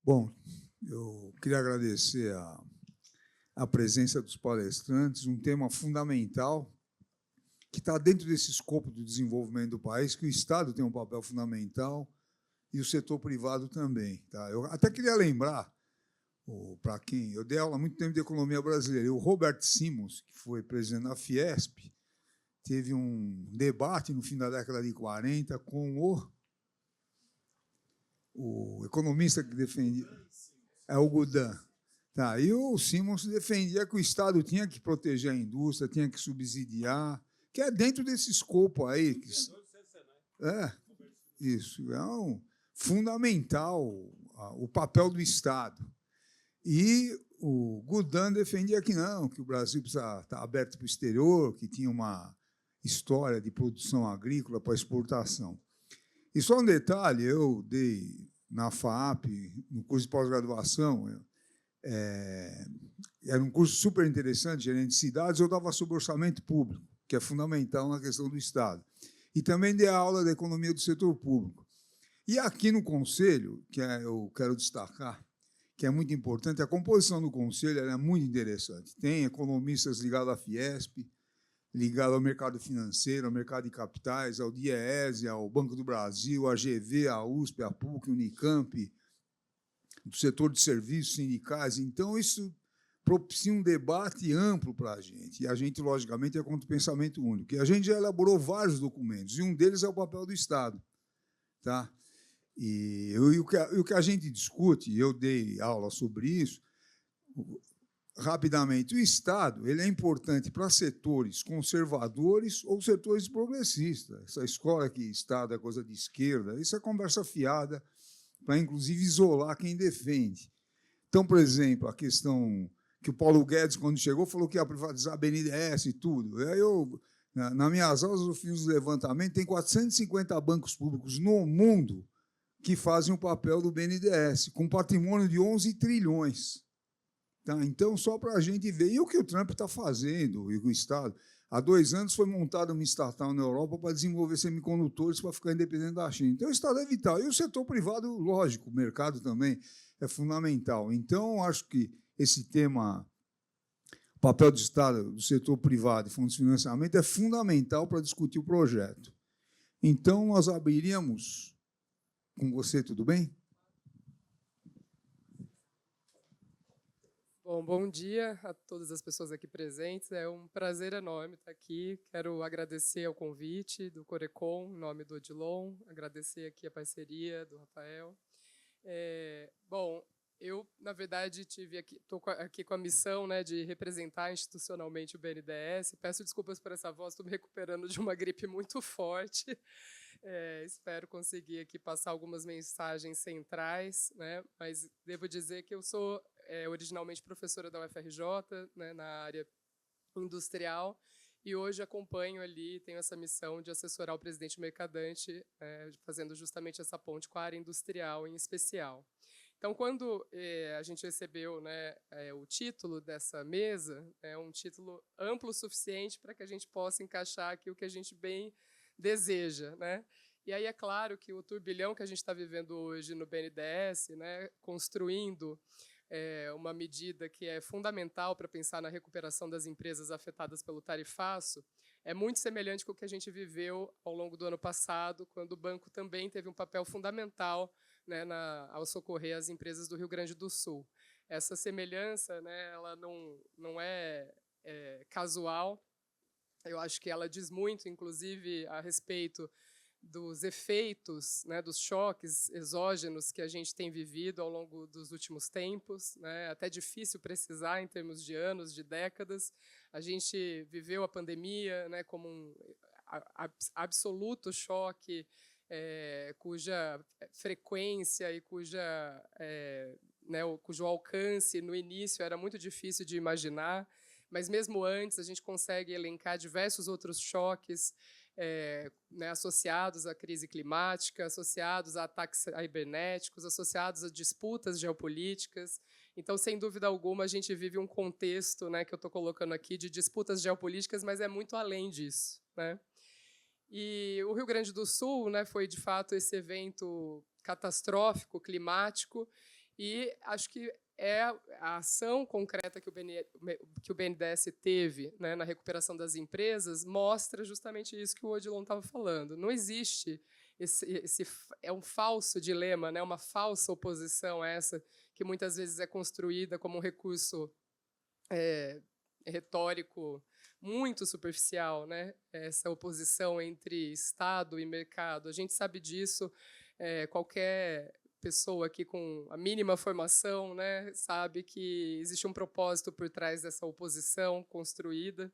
Bom, eu queria agradecer a presença dos palestrantes, um tema fundamental que está dentro desse escopo do desenvolvimento do país, que o Estado tem um papel fundamental e o setor privado também. Tá? Eu até queria lembrar, para quem... Eu dei aula há muito tempo de economia brasileira, e o Robert Simons, que foi presidente da Fiesp, teve um debate no fim da década de 40 com o economista que defendia... o Goudin. Tá, e o Simons defendia que o Estado tinha que proteger a indústria, tinha que subsidiar, que é dentro desse escopo aí. Isso, é fundamental o papel do Estado. E o Goudin defendia que não, que o Brasil precisa estar aberto para o exterior, que tinha uma história de produção agrícola para exportação. E só um detalhe, eu dei na FAAP, no curso de pós-graduação, era um curso super interessante, gerente de cidades, eu dava sobre orçamento público, que é fundamental na questão do Estado. E também dei a aula da economia do setor público. E aqui no Conselho, eu quero destacar, que é muito importante, a composição do Conselho é muito interessante. Tem economistas ligados à Fiesp, ligados ao mercado financeiro, ao mercado de capitais, ao DIEESE, ao Banco do Brasil, à GV, à USP, à PUC, Unicamp, do setor de serviços sindicais. Então, isso propicia um debate amplo para a gente. E a gente, logicamente, é contra o pensamento único. E a gente já elaborou vários documentos, e um deles é o papel do Estado. Tá? E o que a gente discute, e eu dei aula sobre isso, rapidamente, o Estado ele é importante para setores conservadores ou setores progressistas. Essa escola que Estado é coisa de esquerda, isso é conversa fiada para, inclusive, isolar quem defende. Então, por exemplo, a questão que o Paulo Guedes, quando chegou, falou que ia privatizar a BNDES e tudo. Aí nas minhas aulas, eu fiz um levantamento, tem 450 bancos públicos no mundo que fazem o papel do BNDES, com patrimônio de 11 trilhões. Tá? Então, só para a gente ver. E o que o Trump está fazendo, e o Estado. Há 2 anos foi montada uma startup na Europa para desenvolver semicondutores para ficar independente da China. Então, o Estado é vital. E o setor privado, lógico, o mercado também é fundamental. Então, acho que esse tema, o papel do Estado, do setor privado e fundos de financiamento, é fundamental para discutir o projeto. Então, nós abriríamos com você, tudo bem? Bom dia a todas as pessoas aqui presentes. É um prazer enorme estar aqui. Quero agradecer ao convite do Corecon, em nome do Odilon, agradecer aqui a parceria do Rafael. Bom, eu, na verdade, estou aqui com a missão, né, de representar institucionalmente o BNDES. Peço desculpas por essa voz, estou me recuperando de uma gripe muito forte. Espero conseguir aqui passar algumas mensagens centrais, né, mas devo dizer que eu sou originalmente professora da UFRJ, né, na área industrial, e hoje acompanho ali, tenho essa missão de assessorar o presidente Mercadante, fazendo justamente essa ponte com a área industrial em especial. Então, quando a gente recebeu, né, o título dessa mesa, é um título amplo o suficiente para que a gente possa encaixar aqui o que a gente bem deseja, né? E aí é claro que o turbilhão que a gente está vivendo hoje no BNDES, né, construindo uma medida que é fundamental para pensar na recuperação das empresas afetadas pelo tarifaço, é muito semelhante com o que a gente viveu ao longo do ano passado, quando o banco também teve um papel fundamental, né, ao socorrer as empresas do Rio Grande do Sul. Essa semelhança, né, ela não é casual. Eu acho que ela diz muito, inclusive, a respeito dos efeitos, né, dos choques exógenos que a gente tem vivido ao longo dos últimos tempos, né, até difícil precisar em termos de anos, de décadas. A gente viveu a pandemia, né, como um absoluto choque, cuja frequência e cujo alcance no início era muito difícil de imaginar, mas mesmo antes a gente consegue elencar diversos outros choques né, associados à crise climática, associados a ataques cibernéticos, associados a disputas geopolíticas. Então, sem dúvida alguma, a gente vive um contexto, né, que eu estou colocando aqui de disputas geopolíticas, mas é muito além disso, né? E o Rio Grande do Sul, né, foi, de fato, esse evento catastrófico, climático, E acho que a ação concreta que o BNDES teve, né, na recuperação das empresas mostra justamente isso que o Odilon estava falando. Não existe é um falso dilema, né, uma falsa oposição essa que muitas vezes é construída como um recurso retórico muito superficial, né? Essa oposição entre Estado e mercado. A gente sabe disso, qualquer pessoa aqui com a mínima formação, né, sabe que existe um propósito por trás dessa oposição construída.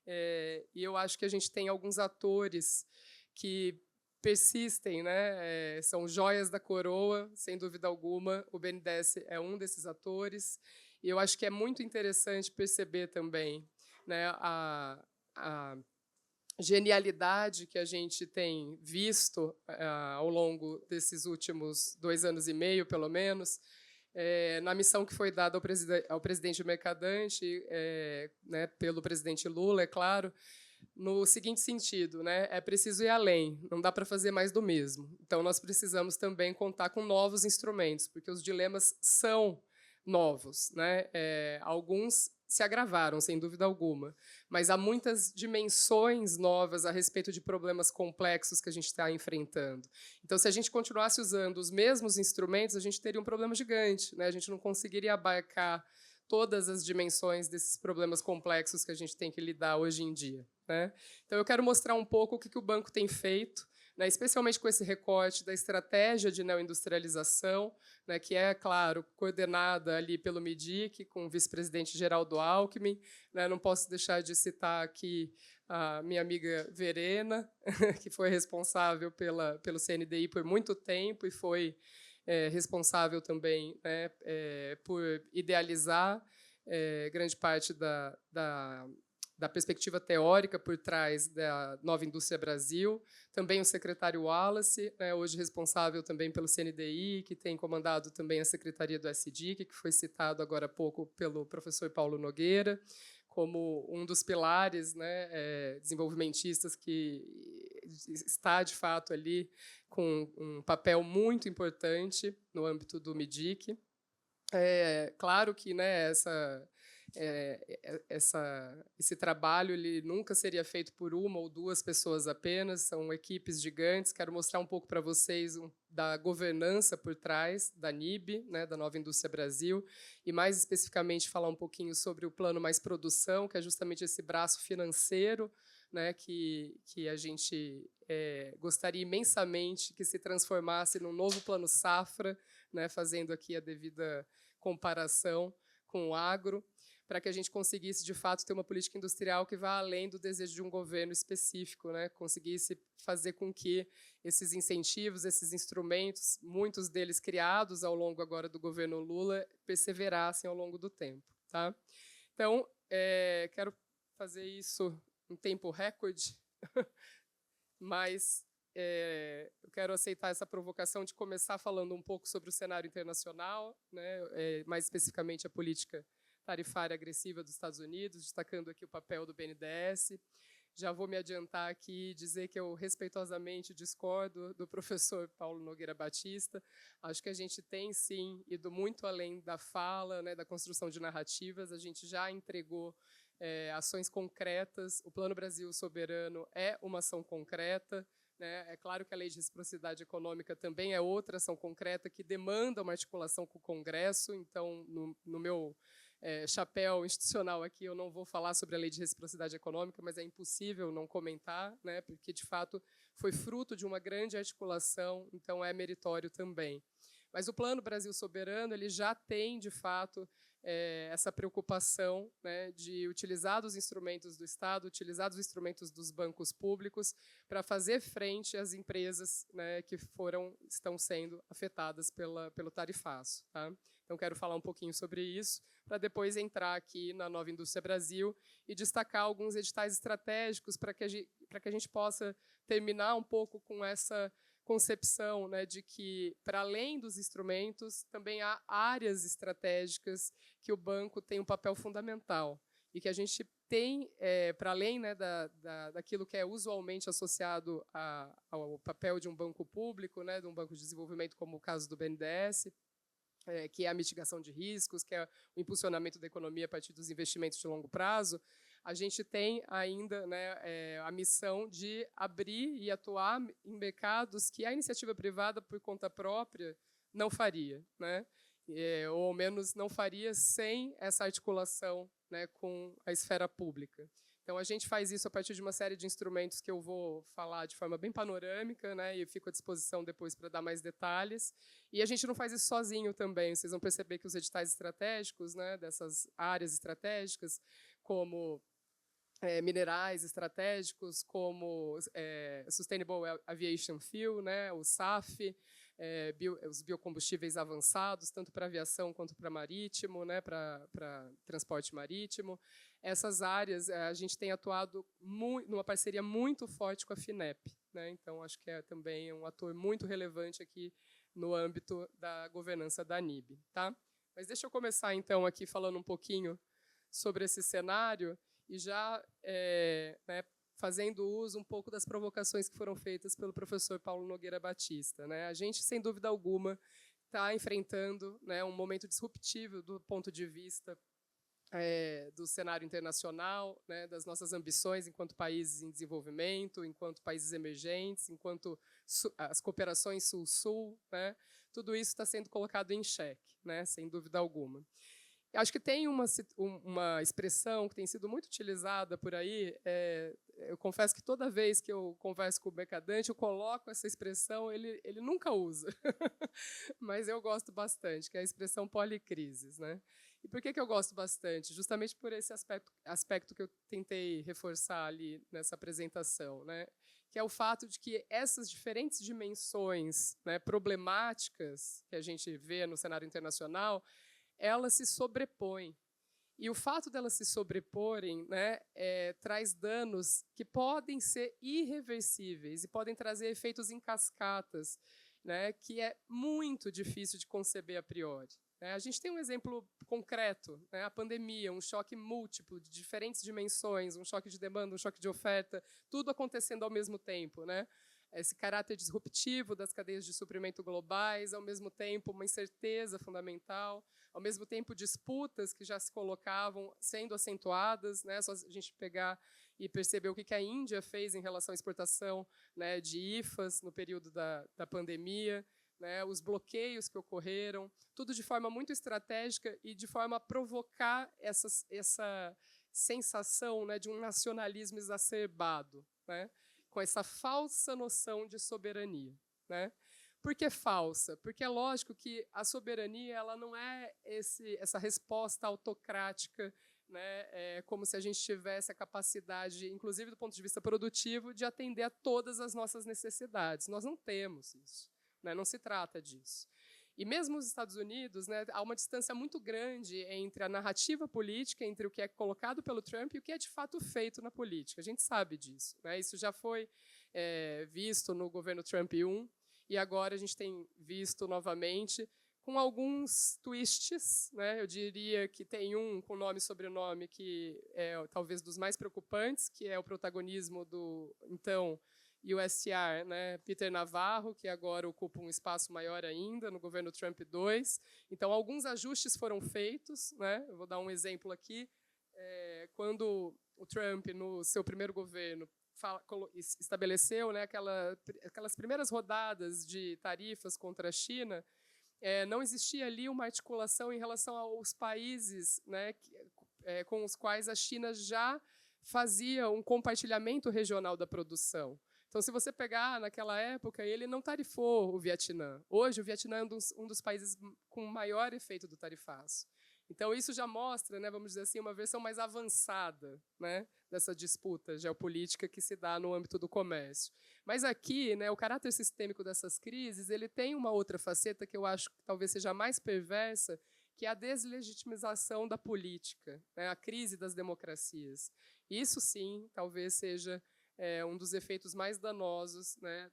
E eu acho que a gente tem alguns atores que persistem, né, são joias da coroa, sem dúvida alguma. O BNDES é um desses atores. E eu acho que é muito interessante perceber também, né, a genialidade que a gente tem visto ao longo desses últimos 2 anos e meio, pelo menos, na missão que foi dada ao presidente Mercadante, né, pelo presidente Lula, é claro, no seguinte sentido, né, é preciso ir além, não dá para fazer mais do mesmo. Então, nós precisamos também contar com novos instrumentos, porque os dilemas são novos, né? Alguns se agravaram, sem dúvida alguma, mas há muitas dimensões novas a respeito de problemas complexos que a gente está enfrentando. Então, se a gente continuasse usando os mesmos instrumentos, a gente teria um problema gigante, né? A gente não conseguiria abarcar todas as dimensões desses problemas complexos que a gente tem que lidar hoje em dia, né? Então, eu quero mostrar um pouco o que o banco tem feito, né, especialmente com esse recorte da estratégia de neoindustrialização, né, que é, claro, coordenada ali pelo MIDIC, com o vice-presidente Geraldo Alckmin. Né, não posso deixar de citar aqui a minha amiga Verena, que foi responsável pelo CNDI por muito tempo e foi responsável também, né, por idealizar grande parte da perspectiva teórica por trás da Nova Indústria Brasil. Também o secretário Wallace, né, hoje responsável também pelo CNDI, que tem comandado também a Secretaria do SDIC, que foi citado agora há pouco pelo professor Paulo Nogueira, como um dos pilares, né, desenvolvimentistas que está, de fato, ali com um papel muito importante no âmbito do MIDIC. Claro que, né, esse trabalho ele nunca seria feito por uma ou duas pessoas apenas, são equipes gigantes. Quero mostrar um pouco para vocês da governança por trás da NIB, né, da Nova Indústria Brasil, e mais especificamente falar um pouquinho sobre o Plano Mais Produção, que é justamente esse braço financeiro, né, que a gente gostaria imensamente que se transformasse num novo Plano Safra, né, fazendo aqui a devida comparação com o agro, para que a gente conseguisse, de fato, ter uma política industrial que vá além do desejo de um governo específico, né? Conseguisse fazer com que esses incentivos, esses instrumentos, muitos deles criados ao longo agora do governo Lula, perseverassem ao longo do tempo. Tá? Então, quero fazer isso em tempo recorde, mas eu quero aceitar essa provocação de começar falando um pouco sobre o cenário internacional, né? Mais especificamente a política tarifária agressiva dos Estados Unidos, destacando aqui o papel do BNDES. Já vou me adiantar aqui e dizer que eu respeitosamente discordo do professor Paulo Nogueira Batista. Acho que a gente tem, sim, ido muito além da fala, né, da construção de narrativas. A gente já entregou ações concretas. O Plano Brasil Soberano é uma ação concreta. Né? É claro que a Lei de Reciprocidade Econômica também é outra ação concreta que demanda uma articulação com o Congresso. Então, no meu chapéu institucional aqui, eu não vou falar sobre a Lei de Reciprocidade Econômica, mas é impossível não comentar, né, porque, de fato, foi fruto de uma grande articulação, então é meritório também. Mas o Plano Brasil Soberano ele já tem, de fato, essa preocupação, né, de utilizar os instrumentos do Estado, utilizar os instrumentos dos bancos públicos para fazer frente às empresas, né, que estão sendo afetadas pelo tarifaço. Tá? Então, quero falar um pouquinho sobre isso, para depois entrar aqui na Nova Indústria Brasil e destacar alguns editais estratégicos para que a gente possa terminar um pouco com essa concepção, né, de que, para além dos instrumentos, também há áreas estratégicas que o banco tem um papel fundamental e que a gente tem, para além, né, daquilo que é usualmente associado ao papel de um banco público, né, de um banco de desenvolvimento, como o caso do BNDES, que é a mitigação de riscos, que é o impulsionamento da economia a partir dos investimentos de longo prazo, a gente tem ainda, né, a missão de abrir e atuar em mercados que a iniciativa privada, por conta própria, não faria, né? Ou ao menos não faria sem essa articulação, né, com a esfera pública. Então, a gente faz isso a partir de uma série de instrumentos que eu vou falar de forma bem panorâmica, né, e eu fico à disposição depois para dar mais detalhes. E a gente não faz isso sozinho também. Vocês vão perceber que os editais estratégicos, né, dessas áreas estratégicas, como minerais estratégicos, como Sustainable Aviation Fuel, né, o SAF, os biocombustíveis avançados, tanto para aviação quanto para marítimo, né, para transporte marítimo. Essas áreas a gente tem atuado numa parceria muito forte com a FINEP, né, então acho que é também um ator muito relevante aqui no âmbito da governança da ANIB. Tá? Mas deixa eu começar então aqui falando um pouquinho sobre esse cenário e já né, fazendo uso um pouco das provocações que foram feitas pelo professor Paulo Nogueira Batista. Né? A gente, sem dúvida alguma, está enfrentando, né, um momento disruptivo do ponto de vista do cenário internacional, né, das nossas ambições enquanto países em desenvolvimento, enquanto países emergentes, enquanto as cooperações Sul-Sul, né, tudo isso está sendo colocado em xeque, né, sem dúvida alguma. Acho que tem uma expressão que tem sido muito utilizada por aí, eu confesso que toda vez que eu converso com o Mercadante, eu coloco essa expressão, ele nunca usa, mas eu gosto bastante, que é a expressão policrises. Né? E por que eu gosto bastante? Justamente por esse aspecto que eu tentei reforçar ali nessa apresentação, né? Que é o fato de que essas diferentes dimensões, né, problemáticas que a gente vê no cenário internacional, elas se sobrepõem. E o fato delas se sobreporem, né, traz danos que podem ser irreversíveis e podem trazer efeitos em cascatas, né, que é muito difícil de conceber a priori. A gente tem um exemplo concreto, né, a pandemia, um choque múltiplo de diferentes dimensões, um choque de demanda, um choque de oferta, tudo acontecendo ao mesmo tempo, né? Esse caráter disruptivo das cadeias de suprimento globais, ao mesmo tempo uma incerteza fundamental, ao mesmo tempo disputas que já se colocavam sendo acentuadas, né? Só a gente pegar e perceber o que a Índia fez em relação à exportação, né, de IFAs no período da pandemia, né, os bloqueios que ocorreram, tudo de forma muito estratégica e de forma a provocar essa sensação, né, de um nacionalismo exacerbado, né? Com essa falsa noção de soberania. Né? Por que falsa? Porque é lógico que a soberania ela não é essa resposta autocrática, né? Como se a gente tivesse a capacidade, inclusive do ponto de vista produtivo, de atender a todas as nossas necessidades. Nós não temos isso. Né? Não se trata disso. E mesmo os Estados Unidos, né, há uma distância muito grande entre a narrativa política, entre o que é colocado pelo Trump e o que é de fato feito na política. A gente sabe disso. Né? Isso já foi visto no governo Trump 1, e agora a gente tem visto novamente com alguns twists. Né? Eu diria que tem um com nome e sobrenome que é talvez dos mais preocupantes, que é o protagonismo do, então, USTR, né, Peter Navarro, que agora ocupa um espaço maior ainda no governo Trump 2. Então, alguns ajustes foram feitos. Né? Eu vou dar um exemplo aqui. Quando o Trump, no seu primeiro governo, estabeleceu, né, aquelas primeiras rodadas de tarifas contra a China, não existia ali uma articulação em relação aos países, né, com os quais a China já fazia um compartilhamento regional da produção. Então, se você pegar, naquela época, ele não tarifou o Vietnã. Hoje, o Vietnã é um dos países com maior efeito do tarifaço. Então, isso já mostra, né, vamos dizer assim, uma versão mais avançada, né, dessa disputa geopolítica que se dá no âmbito do comércio. Mas aqui, né, o caráter sistêmico dessas crises ele tem uma outra faceta que eu acho que talvez seja mais perversa, que é a deslegitimização da política, né, a crise das democracias. Isso, sim, talvez seja um dos efeitos mais danosos, né,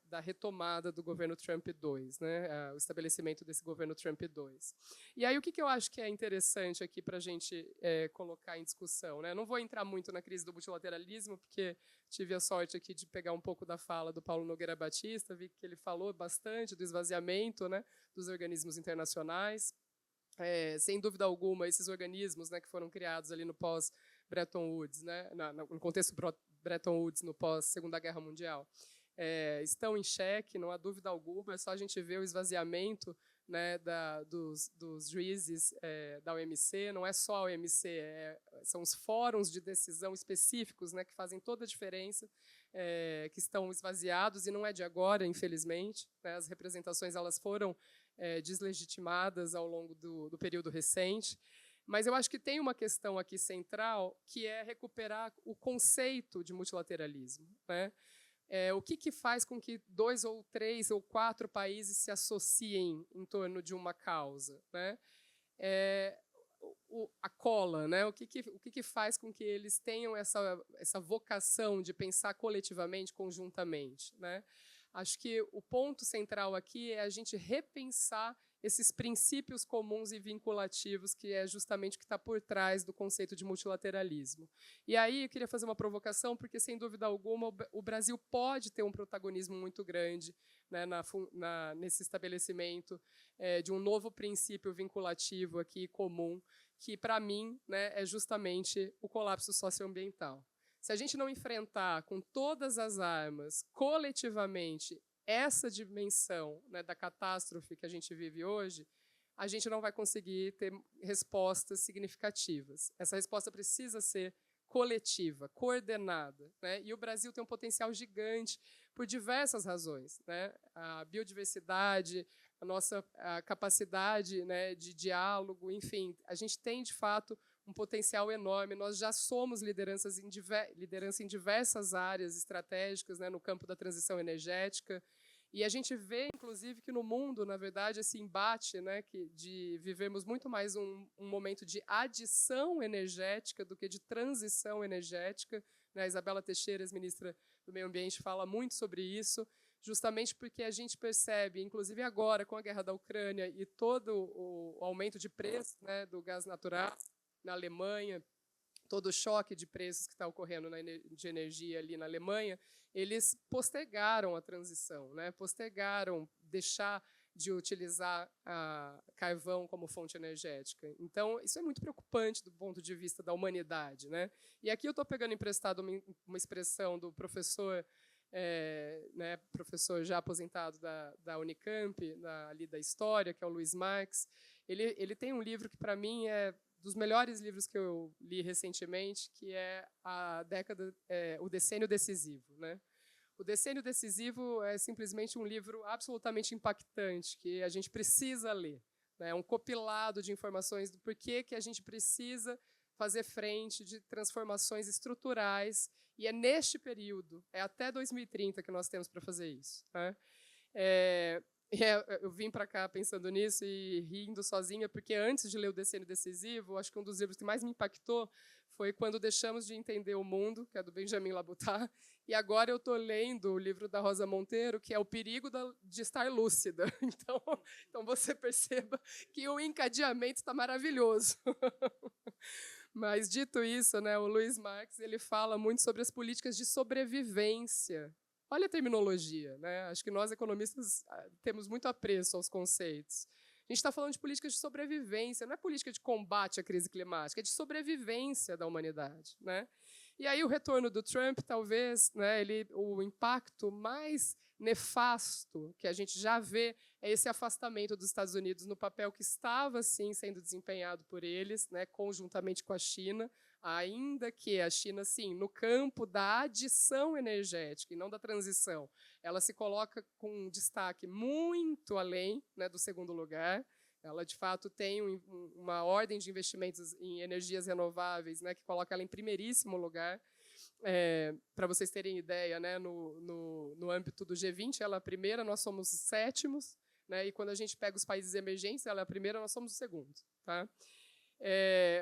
da retomada do governo Trump 2, né, o estabelecimento desse governo Trump 2. E aí o que eu acho que é interessante aqui para a gente colocar em discussão, né? Não vou entrar muito na crise do multilateralismo, porque tive a sorte aqui de pegar um pouco da fala do Paulo Nogueira Batista, vi que ele falou bastante do esvaziamento, né, dos organismos internacionais. Sem dúvida alguma, esses organismos, né, que foram criados ali no pós-Bretton Woods, né, no contexto Bretton Woods, no pós-Segunda Guerra Mundial, estão em xeque, não há dúvida alguma. É só a gente ver o esvaziamento, né, dos juízes da OMC. Não é só a OMC, são os fóruns de decisão específicos, né, que fazem toda a diferença, que estão esvaziados, e não é de agora, infelizmente, né. As representações elas foram deslegitimadas ao longo do período recente. Mas eu acho que tem uma questão aqui central, que é recuperar o conceito de multilateralismo, né? O que faz com que 2 ou 3 ou 4 países se associem em torno de uma causa, né? A cola, né? O que faz com que eles tenham essa vocação de pensar coletivamente, conjuntamente, né? Acho que o ponto central aqui é a gente repensar esses princípios comuns e vinculativos, que é justamente o que está por trás do conceito de multilateralismo. E aí eu queria fazer uma provocação, porque, sem dúvida alguma, o Brasil pode ter um protagonismo muito grande, né, nesse estabelecimento de um novo princípio vinculativo aqui comum, que, para mim, né, é justamente o colapso socioambiental. Se a gente não enfrentar com todas as armas, coletivamente, essa dimensão, né, da catástrofe que a gente vive hoje, a gente não vai conseguir ter respostas significativas. Essa resposta precisa ser coletiva, coordenada, né? E o Brasil tem um potencial gigante por diversas razões, né? A biodiversidade, a nossa capacidade, né, de diálogo, enfim, a gente tem, de fato, um potencial enorme. Nós já somos liderança em diversas áreas estratégicas, né, no campo da transição energética. E a gente vê, inclusive, que no mundo, na verdade, esse embate, né, de vivermos muito mais um momento de adição energética do que de transição energética, né? A Isabela Teixeira, ex-ministra do Meio Ambiente, fala muito sobre isso, justamente porque a gente percebe, inclusive agora, com a guerra da Ucrânia e todo o aumento de preço, né, do gás natural na Alemanha, todo o choque de preços que está ocorrendo de energia ali na Alemanha, eles postergaram a transição, né? Postergaram deixar de utilizar carvão como fonte energética. Então, isso é muito preocupante do ponto de vista da humanidade, né? E aqui eu estou pegando emprestado uma expressão do professor, né, professor já aposentado da Unicamp, ali da História, que é o Luiz Marx. Ele tem um livro que, para mim, é dos melhores livros que eu li recentemente, que é o Decênio Decisivo, né? O Decênio Decisivo é simplesmente um livro absolutamente impactante, que a gente precisa ler, né? É um compilado de informações do porquê que a gente precisa fazer frente de transformações estruturais, e é neste período, é até 2030 que nós temos para fazer isso, né? Eu vim para cá pensando nisso e rindo sozinha, porque antes de ler o Decênio Decisivo, acho que um dos livros que mais me impactou foi Quando Deixamos de Entender o Mundo, que é do Benjamin Laboutat, e agora eu estou lendo o livro da Rosa Monteiro, que é O Perigo de Estar Lúcida. Então você perceba que o encadeamento está maravilhoso. Mas, dito isso, né, o Luiz Marx ele fala muito sobre as políticas de sobrevivência. Olha a terminologia, né? Acho que nós, economistas, temos muito apreço aos conceitos. A gente está falando de políticas de sobrevivência, não é política de combate à crise climática, é de sobrevivência da humanidade, né? E aí o retorno do Trump, talvez, né, o impacto mais nefasto que a gente já vê é esse afastamento dos Estados Unidos no papel que estava, sim, sendo desempenhado por eles, né, conjuntamente com a China, ainda que a China, sim, no campo da adição energética e não da transição, ela se coloca com um destaque muito além, né, do segundo lugar. Ela, de fato, tem uma ordem de investimentos em energias renováveis, né, que coloca ela em primeiríssimo lugar. Para vocês terem ideia, né, no âmbito do G20, ela é a primeira, nós somos os sétimos, né, e quando a gente pega os países emergentes, ela é a primeira, nós somos o segundo. Tá?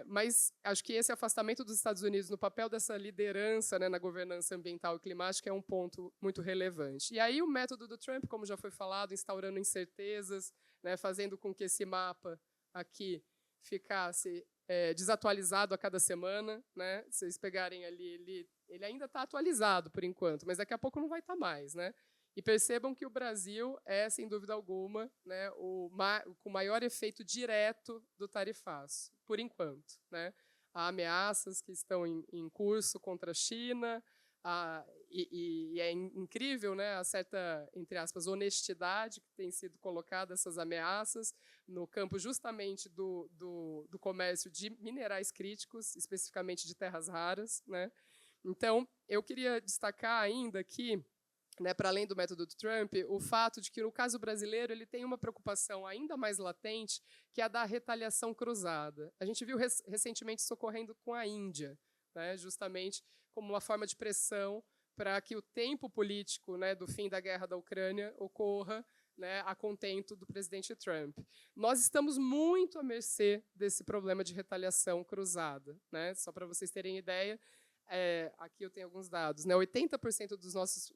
Mas acho que esse afastamento dos Estados Unidos no papel dessa liderança, né, na governança ambiental e climática é um ponto muito relevante. E aí o método do Trump, como já foi falado, instaurando incertezas, né, fazendo com que esse mapa aqui ficasse desatualizado a cada semana. Né? Se vocês pegarem ali, ele ainda está atualizado por enquanto, mas daqui a pouco não vai estar mais. Né? E percebam que o Brasil é, sem dúvida alguma, né, com maior efeito direto do tarifaço, por enquanto. Né? Há ameaças que estão em curso contra a China, e é incrível, né, a certa, entre aspas, honestidade que tem sido colocada essas ameaças no campo justamente do comércio de minerais críticos, especificamente de terras raras. Né? Então, eu queria destacar ainda aqui, né, para além do método do Trump, o fato de que, no caso brasileiro, ele tem uma preocupação ainda mais latente, que é a da retaliação cruzada. A gente viu recentemente isso ocorrendo com a Índia, né, justamente como uma forma de pressão para que o tempo político, né, do fim da guerra da Ucrânia ocorra, né, a contento do presidente Trump. Nós estamos muito à mercê desse problema de retaliação cruzada. Né? Só para vocês terem ideia, aqui eu tenho alguns dados. Né? 80%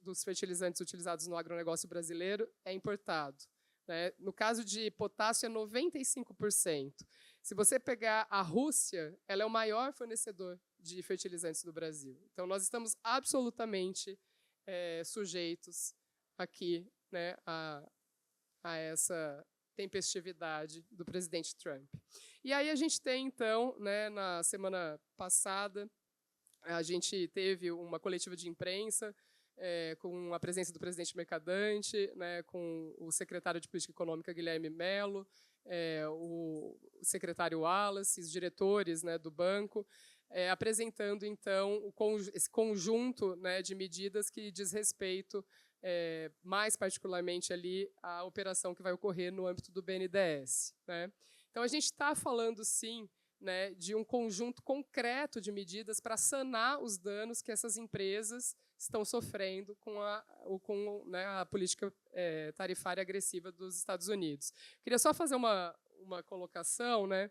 dos fertilizantes utilizados no agronegócio brasileiro é importado. Né? No caso de potássio, é 95%. Se você pegar a Rússia, ela é o maior fornecedor de fertilizantes do Brasil. Então, nós estamos absolutamente sujeitos aqui, né, a essa tempestividade do presidente Trump. E aí a gente tem, então, né, na semana passada, a gente teve uma coletiva de imprensa com a presença do presidente Mercadante, né, com o secretário de Política Econômica, Guilherme Mello, o secretário Wallace, os diretores, né, do banco, apresentando, então, esse conjunto, né, de medidas que diz respeito, mais particularmente, ali, à operação que vai ocorrer no âmbito do BNDES. Né? Então, a gente está falando, sim, né, de um conjunto concreto de medidas para sanar os danos que essas empresas estão sofrendo com né, a política tarifária agressiva dos Estados Unidos. Queria só fazer uma colocação. Né?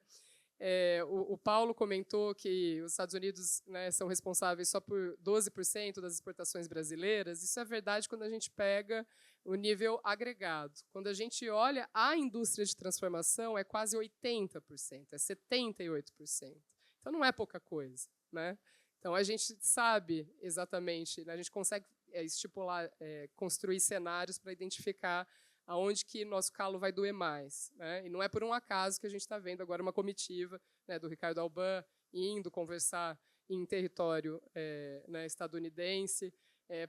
O Paulo comentou que os Estados Unidos, né, são responsáveis só por 12% das exportações brasileiras. Isso é verdade quando a gente pega o nível agregado. Quando a gente olha a indústria de transformação, é quase 80%, é 78%. Então, não é pouca coisa. Né? Então, a gente sabe exatamente, né, a gente consegue estipular, construir cenários para identificar aonde que nosso calo vai doer mais. Né? E não é por um acaso que a gente está vendo agora uma comitiva, né, do Ricardo Alban indo conversar em território né, estadunidense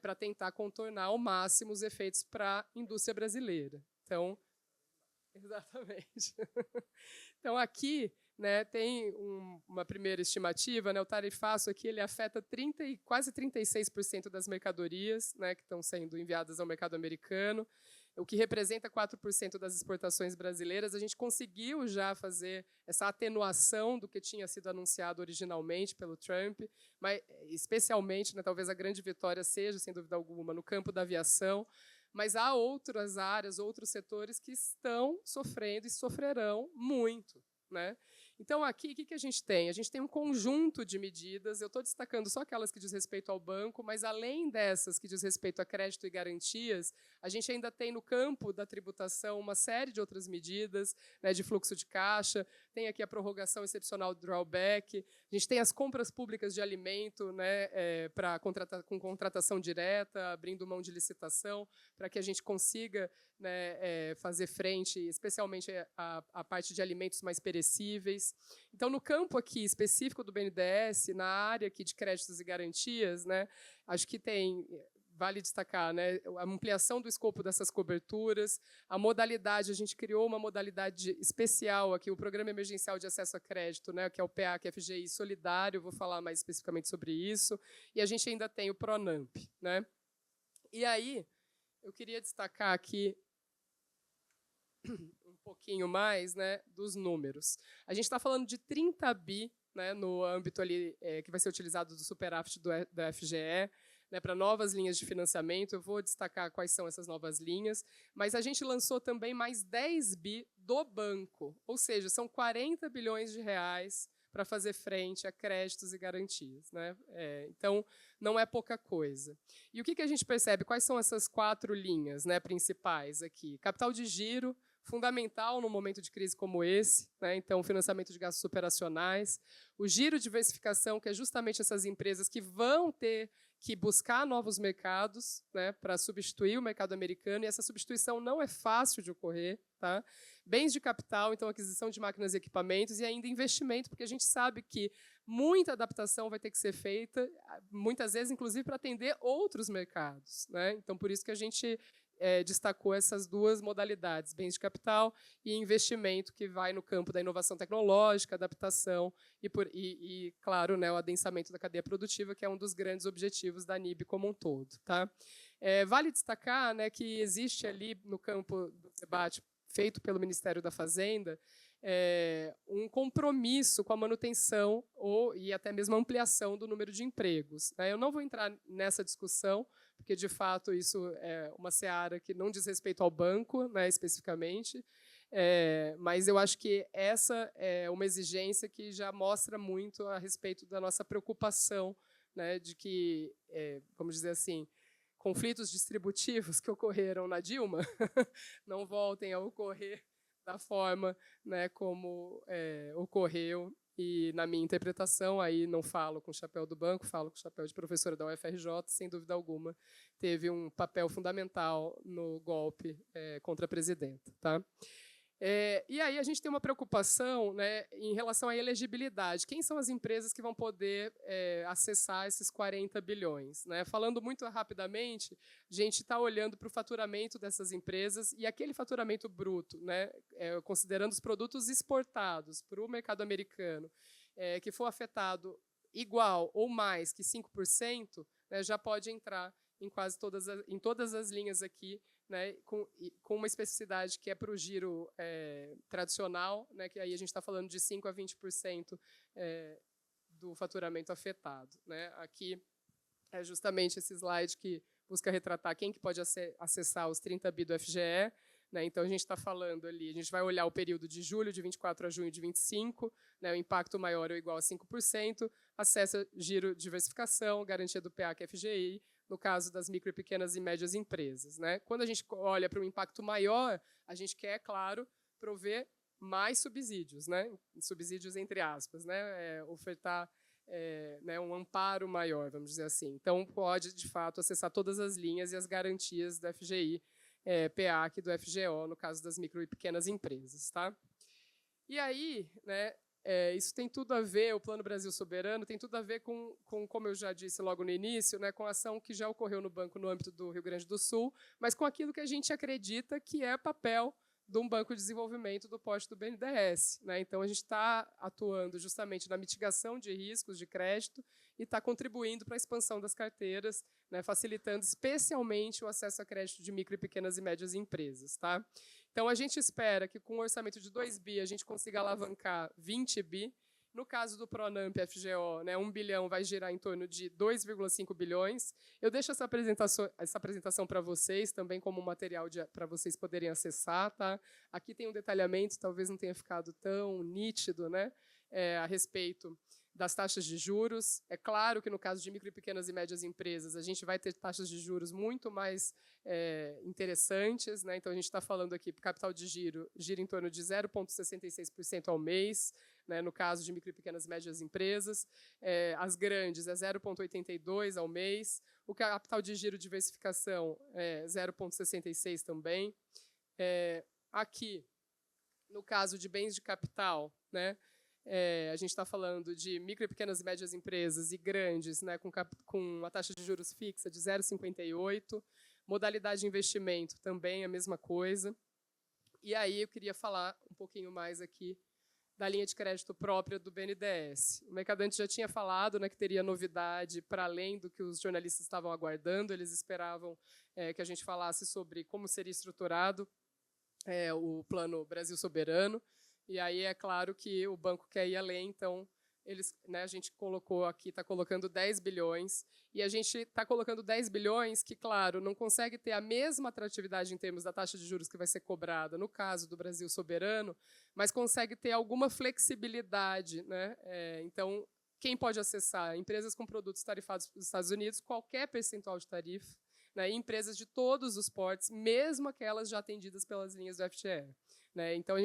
para tentar contornar ao máximo os efeitos para a indústria brasileira. Então, exatamente. Então, aqui, né, tem uma primeira estimativa. Né, o tarifaço aqui ele afeta quase 36% das mercadorias, né, que estão sendo enviadas ao mercado americano, o que representa 4% das exportações brasileiras. A gente conseguiu já fazer essa atenuação do que tinha sido anunciado originalmente pelo Trump, mas especialmente, né, talvez a grande vitória seja, sem dúvida alguma, no campo da aviação, mas há outras áreas, outros setores que estão sofrendo e sofrerão muito. Né? Então, aqui, o que a gente tem? A gente tem um conjunto de medidas. Eu estou destacando só aquelas que diz respeito ao banco, mas, além dessas que diz respeito a crédito e garantias, a gente ainda tem, no campo da tributação, uma série de outras medidas, né, de fluxo de caixa. Tem aqui a prorrogação excepcional do drawback. A gente tem as compras públicas de alimento, né, com contratação direta, abrindo mão de licitação, para que a gente consiga, né, fazer frente, especialmente a parte de alimentos mais perecíveis. Então, no campo aqui específico do BNDES, na área aqui de créditos e garantias, né, acho que vale destacar, né, a ampliação do escopo dessas coberturas, a modalidade, a gente criou uma modalidade especial aqui, o Programa Emergencial de Acesso a Crédito, né, que é o PEAC FGI Solidário, vou falar mais especificamente sobre isso, e a gente ainda tem o PRONAMP. Né? E aí, eu queria destacar aqui um pouquinho mais, né, dos números. A gente está falando de 30 bi, né, no âmbito ali, que vai ser utilizado do superávit da FGE, né, para novas linhas de financiamento. Eu vou destacar quais são essas novas linhas, mas a gente lançou também mais 10 bi do banco, ou seja, são 40 bilhões de reais para fazer frente a créditos e garantias, né? Então, não é pouca coisa. E o que a gente percebe? Quais são essas 4 linhas, né, principais aqui? Capital de giro, fundamental num momento de crise como esse, né? Então, financiamento de gastos operacionais, o giro de diversificação, que é justamente essas empresas que vão ter que buscar novos mercados, né, para substituir o mercado americano, e essa substituição não é fácil de ocorrer. Tá? Bens de capital, então aquisição de máquinas e equipamentos, e ainda investimento, porque a gente sabe que muita adaptação vai ter que ser feita, muitas vezes, inclusive, para atender outros mercados. Né? Então, por isso que a gente destacou essas 2 modalidades, bens de capital e investimento, que vai no campo da inovação tecnológica, adaptação e claro, né, o adensamento da cadeia produtiva, que é um dos grandes objetivos da NIB como um todo. Tá? Vale destacar, né, que existe ali no campo do debate feito pelo Ministério da Fazenda, um compromisso com a manutenção e até mesmo a ampliação do número de empregos. Né? Eu não vou entrar nessa discussão, porque, de fato, isso é uma seara que não diz respeito ao banco, né, especificamente, mas eu acho que essa é uma exigência que já mostra muito a respeito da nossa preocupação, né, de que, vamos dizer assim, conflitos distributivos que ocorreram na Dilma não voltem a ocorrer da forma, né, como ocorreu. E, na minha interpretação, aí não falo com o chapéu do banco, falo com o chapéu de professora da UFRJ, sem dúvida alguma, teve um papel fundamental no golpe contra a presidenta. Tá? E aí a gente tem uma preocupação, né, em relação à elegibilidade. Quem são as empresas que vão poder acessar esses 40 bilhões? Né? Falando muito rapidamente, a gente está olhando para o faturamento dessas empresas e aquele faturamento bruto, né, considerando os produtos exportados para o mercado americano, que for afetado igual ou mais que 5%, né, já pode entrar em quase todas as linhas aqui, né, com uma especificidade que é para o giro tradicional, né, que aí a gente está falando de 5% a 20% do faturamento afetado. Né. Aqui é justamente esse slide que busca retratar quem que pode acessar os 30 bi do FGE. Né. Então, a gente está falando ali, a gente vai olhar o período de julho de 24 a junho de 25, né, o impacto maior ou igual a 5%, acessa giro diversificação, garantia do PA, que é FGI, no caso das micro, pequenas e médias empresas. Né? Quando a gente olha para um impacto maior, a gente quer, claro, prover mais subsídios, né? Subsídios entre aspas, né? Ofertar né, um amparo maior, vamos dizer assim. Então, pode, de fato, acessar todas as linhas e as garantias do FGI, PAC e do FGO, no caso das micro e pequenas empresas. Tá? E aí, né, isso tem tudo a ver, o Plano Brasil Soberano, tem tudo a ver com, como eu já disse logo no início, né, com a ação que já ocorreu no banco no âmbito do Rio Grande do Sul, mas com aquilo que a gente acredita que é papel de um banco de desenvolvimento do porte do BNDES. Né? Então, a gente está atuando justamente na mitigação de riscos de crédito e está contribuindo para a expansão das carteiras, né, facilitando especialmente o acesso a crédito de micro, pequenas e médias empresas. Tá? Então, a gente espera que, com um orçamento de 2 bi, a gente consiga alavancar 20 bi. No caso do Pronamp FGO, né, 1 bilhão vai girar em torno de 2,5 bilhões. Eu deixo essa apresentação para vocês, também como material para vocês poderem acessar. Tá? Aqui tem um detalhamento, talvez não tenha ficado tão nítido, né, a respeito das taxas de juros. É claro que, no caso de micro, pequenas e médias empresas, a gente vai ter taxas de juros muito mais interessantes. Né? Então, a gente está falando aqui, capital de giro gira em torno de 0,66% ao mês, né, no caso de micro, pequenas e médias empresas. As grandes é 0,82% ao mês. O capital de giro diversificação é 0,66% também. Aqui, no caso de bens de capital, né, a gente está falando de micro, e pequenas e médias empresas e grandes, né, com uma taxa de juros fixa de 0,58%. Modalidade de investimento também a mesma coisa. E aí eu queria falar um pouquinho mais aqui da linha de crédito própria do BNDES. O Mercadante já tinha falado, né, que teria novidade para além do que os jornalistas estavam aguardando. Eles esperavam que a gente falasse sobre como seria estruturado o Plano Brasil Soberano. E aí é claro que o banco quer ir além, então né, a gente colocou aqui, está colocando 10 bilhões, e a gente está colocando 10 bilhões que, claro, não consegue ter a mesma atratividade em termos da taxa de juros que vai ser cobrada, no caso do Brasil soberano, mas consegue ter alguma flexibilidade, né? Então, quem pode acessar? Empresas com produtos tarifados dos Estados Unidos, qualquer percentual de tarifa, né, e empresas de todos os portes, mesmo aquelas já atendidas pelas linhas do FGE. Né? Então,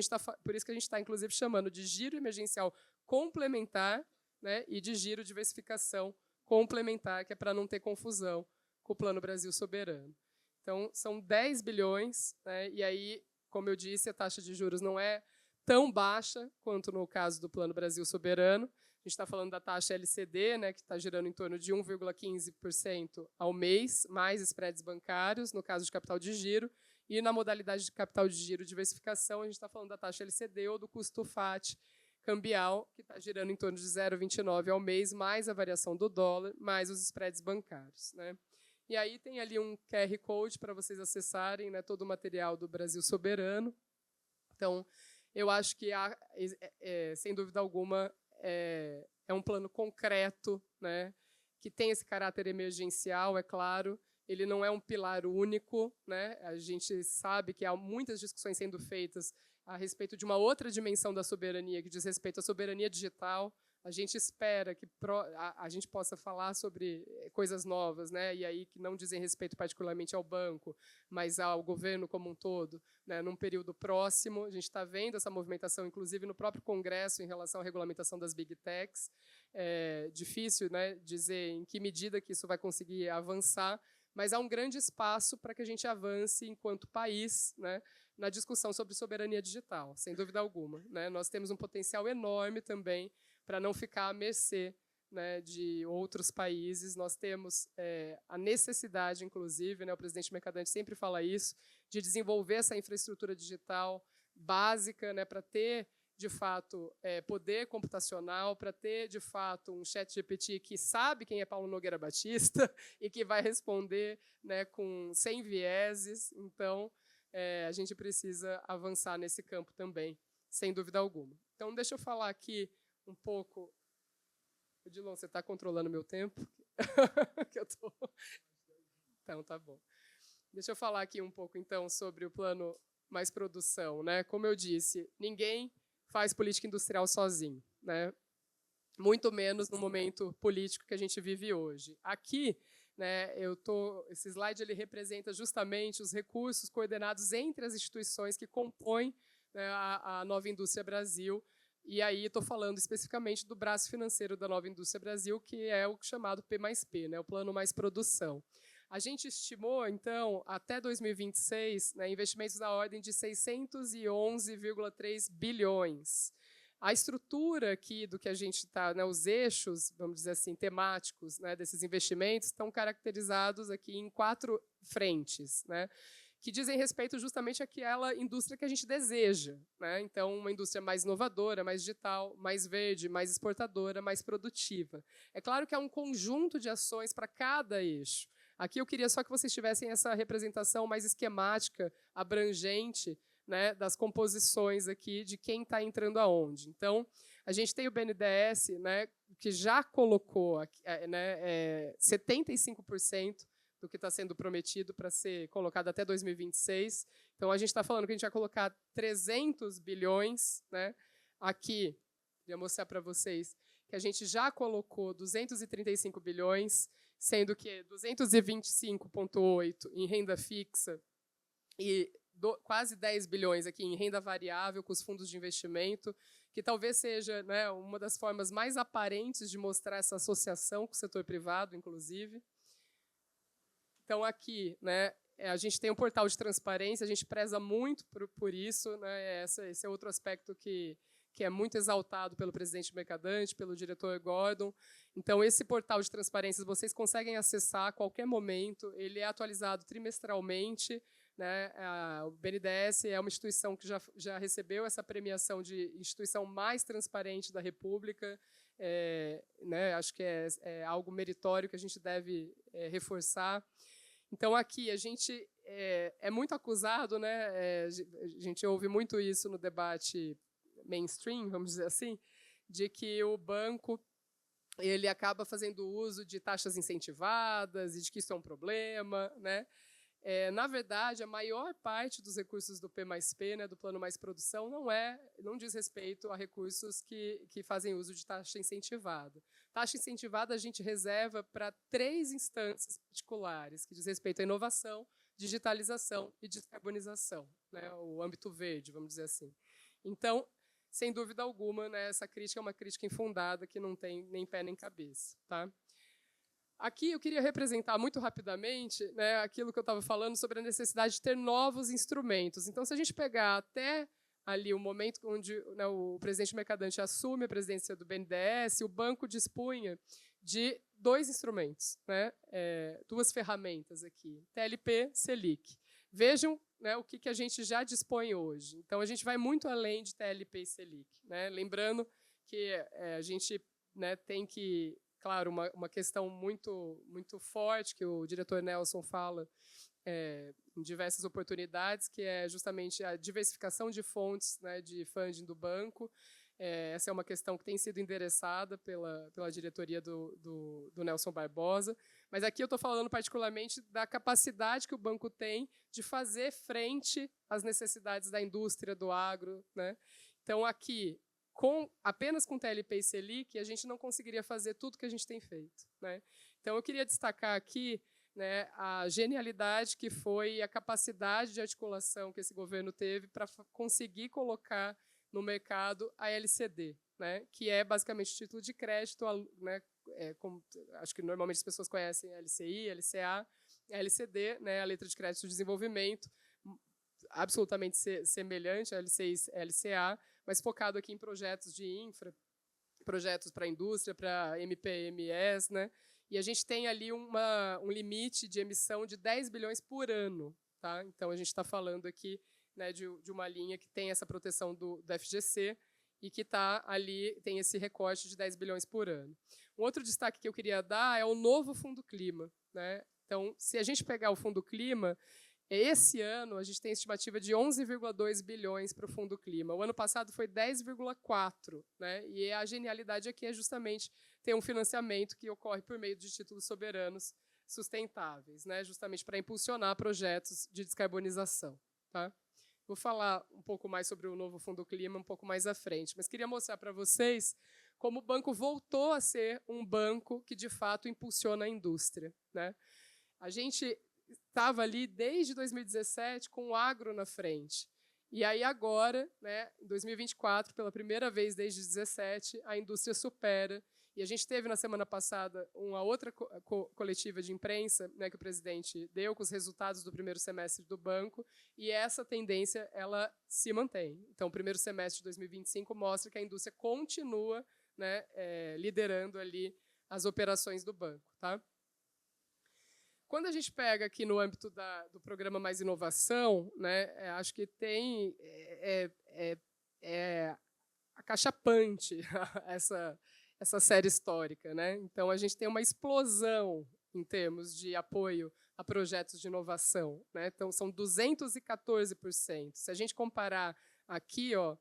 por isso que a gente está, inclusive, chamando de giro emergencial complementar, né, e de giro diversificação complementar, que é para não ter confusão com o Plano Brasil Soberano. Então, são 10 bilhões, né, e aí, como eu disse, a taxa de juros não é tão baixa quanto no caso do Plano Brasil Soberano. A gente está falando da taxa LCD, né, que está girando em torno de 1,15% ao mês, mais spreads bancários, no caso de capital de giro, e na modalidade de capital de giro diversificação, a gente está falando da taxa LCD ou do custo FAT cambial, que está girando em torno de 0,29 ao mês, mais a variação do dólar, mais os spreads bancários. Né? E aí tem ali um QR Code para vocês acessarem, né, todo o material do Brasil Soberano. Então, eu acho que, sem dúvida alguma, é um plano concreto, né, que tem esse caráter emergencial, é claro. Ele não é um pilar único. Né? A gente sabe que há muitas discussões sendo feitas a respeito de uma outra dimensão da soberania, que diz respeito à soberania digital. A gente espera que a gente possa falar sobre coisas novas, né? E aí que não dizem respeito particularmente ao banco, mas ao governo como um todo, né? Num período próximo. A gente está vendo essa movimentação, inclusive, no próprio Congresso, em relação à regulamentação das Big Techs. É difícil, né, dizer em que medida que isso vai conseguir avançar, mas há um grande espaço para que a gente avance enquanto país, né, na discussão sobre soberania digital, sem dúvida alguma. Né? Nós temos um potencial enorme também para não ficar à mercê, né, de outros países. Nós temos a necessidade, inclusive, né, o presidente Mercadante sempre fala isso, de desenvolver essa infraestrutura digital básica, né, para ter, de fato, poder computacional, para ter, de fato, um chat GPT que sabe quem é Paulo Nogueira Batista e que vai responder, né, sem vieses. Então, a gente precisa avançar nesse campo também, sem dúvida alguma. Então, deixa eu falar aqui um pouco. Odilon, você está controlando o meu tempo? Que eu tô... Então, tá bom. Deixa eu falar aqui um pouco, então, sobre o plano Mais Produção. Né? Como eu disse, ninguém faz política industrial sozinho, né? Muito menos no momento político que a gente vive hoje. Aqui, né, esse slide ele representa justamente os recursos coordenados entre as instituições que compõem, né, a Nova Indústria Brasil. E aí estou falando especificamente do braço financeiro da Nova Indústria Brasil, que é o chamado P+P, né, o Plano Mais Produção. A gente estimou, então, até 2026, né, investimentos da ordem de 611,3 bilhões. A estrutura aqui do que a gente está, né, os eixos, vamos dizer assim, temáticos, né, desses investimentos, estão caracterizados aqui em 4 frentes, né, que dizem respeito justamente àquela indústria que a gente deseja. Né? Então, uma indústria mais inovadora, mais digital, mais verde, mais exportadora, mais produtiva. É claro que há um conjunto de ações para cada eixo. Aqui eu queria só que vocês tivessem essa representação mais esquemática, abrangente, né, das composições aqui de quem está entrando aonde. Então, a gente tem o BNDES, né, que já colocou 75% do que está sendo prometido para ser colocado até 2026. Então, a gente está falando que a gente vai colocar 300 bilhões. Né? Aqui, queria mostrar para vocês que a gente já colocou 235 bilhões, sendo que 225,8 em renda fixa e quase 10 bilhões aqui em renda variável com os fundos de investimento, que talvez seja, né, uma das formas mais aparentes de mostrar essa associação com o setor privado, inclusive. Então, aqui, né, a gente tem um portal de transparência, a gente preza muito por isso. Né, esse é outro aspecto que é muito exaltado pelo presidente Mercadante, pelo diretor Gordon. Então, esse portal de transparências vocês conseguem acessar a qualquer momento, ele é atualizado trimestralmente. Né? O BNDES é uma instituição que já recebeu essa premiação de instituição mais transparente da República. Né? Acho que é algo meritório que a gente deve reforçar. Então, aqui, a gente é muito acusado, né? A gente ouve muito isso no debate mainstream, vamos dizer assim, de que o banco ele acaba fazendo uso de taxas incentivadas e de que isso é um problema, né? Na verdade, a maior parte dos recursos do P+P, né, do Plano Mais Produção, não diz respeito a recursos que fazem uso de taxa incentivada. Taxa incentivada a gente reserva para 3 instâncias particulares, que diz respeito à inovação, digitalização e descarbonização, né, o âmbito verde, vamos dizer assim. Então, sem dúvida alguma, né, essa crítica é uma crítica infundada que não tem nem pé nem cabeça. Tá? Aqui eu queria representar muito rapidamente, né, aquilo que eu estava falando sobre a necessidade de ter novos instrumentos. Então, se a gente pegar até ali o momento onde, né, o presidente Mercadante assume a presidência do BNDES, o banco dispunha de 2 instrumentos, né, 2 ferramentas aqui, TLP, Selic. Vejam, né, o que a gente já dispõe hoje. Então, a gente vai muito além de TLP e Selic. Né? Lembrando que a gente, né, tem que... Claro, uma questão muito forte que o diretor Nelson fala em diversas oportunidades, que é justamente a diversificação de fontes, né, de funding do banco. Essa é uma questão que tem sido endereçada pela diretoria do Nelson Barbosa. Mas aqui eu estou falando particularmente da capacidade que o banco tem de fazer frente às necessidades da indústria, do agro. Né? Então, aqui, apenas com TLP e Selic, a gente não conseguiria fazer tudo que a gente tem feito. Né? Então, eu queria destacar aqui, né, a genialidade que foi a capacidade de articulação que esse governo teve para conseguir colocar no mercado a LCD, né, que é basicamente o título de crédito, né, como, acho que normalmente as pessoas conhecem a LCI, a LCA, a LCD, né, a letra de crédito de desenvolvimento, absolutamente semelhante à LCI e LCA, mas focado aqui em projetos de infra, projetos para a indústria, para MPMS, né? E a gente tem ali um limite de emissão de 10 bilhões por ano. Tá? Então, a gente está falando aqui, né, de uma linha que tem essa proteção do FGC e que está ali, tem esse recorte de 10 bilhões por ano. Um outro destaque que eu queria dar é o novo Fundo Clima. Né? Então, se a gente pegar o Fundo Clima, esse ano, a gente tem estimativa de 11,2 bilhões para o Fundo Clima. O ano passado foi 10,4. Né? E a genialidade aqui é justamente ter um financiamento que ocorre por meio de títulos soberanos sustentáveis, né? Justamente para impulsionar projetos de descarbonização. Tá? Vou falar um pouco mais sobre o novo Fundo Clima um pouco mais à frente, mas queria mostrar para vocês como o banco voltou a ser um banco que, de fato, impulsiona a indústria. Né? A gente estava ali desde 2017 com o agro na frente. E aí agora, né, em 2024, pela primeira vez desde 2017, a indústria supera. E a gente teve na semana passada uma outra coletiva de imprensa, né, que o presidente deu com os resultados do primeiro semestre do banco, e essa tendência ela se mantém. Então, o primeiro semestre de 2025 mostra que a indústria continua, né, liderando ali as operações do banco. Tá? Quando a gente pega aqui no âmbito do programa Mais Inovação, né, acho que tem acachapante essa série histórica. Né? Então, a gente tem uma explosão em termos de apoio a projetos de inovação. Né? Então, são 214%. Se a gente comparar aqui, ó,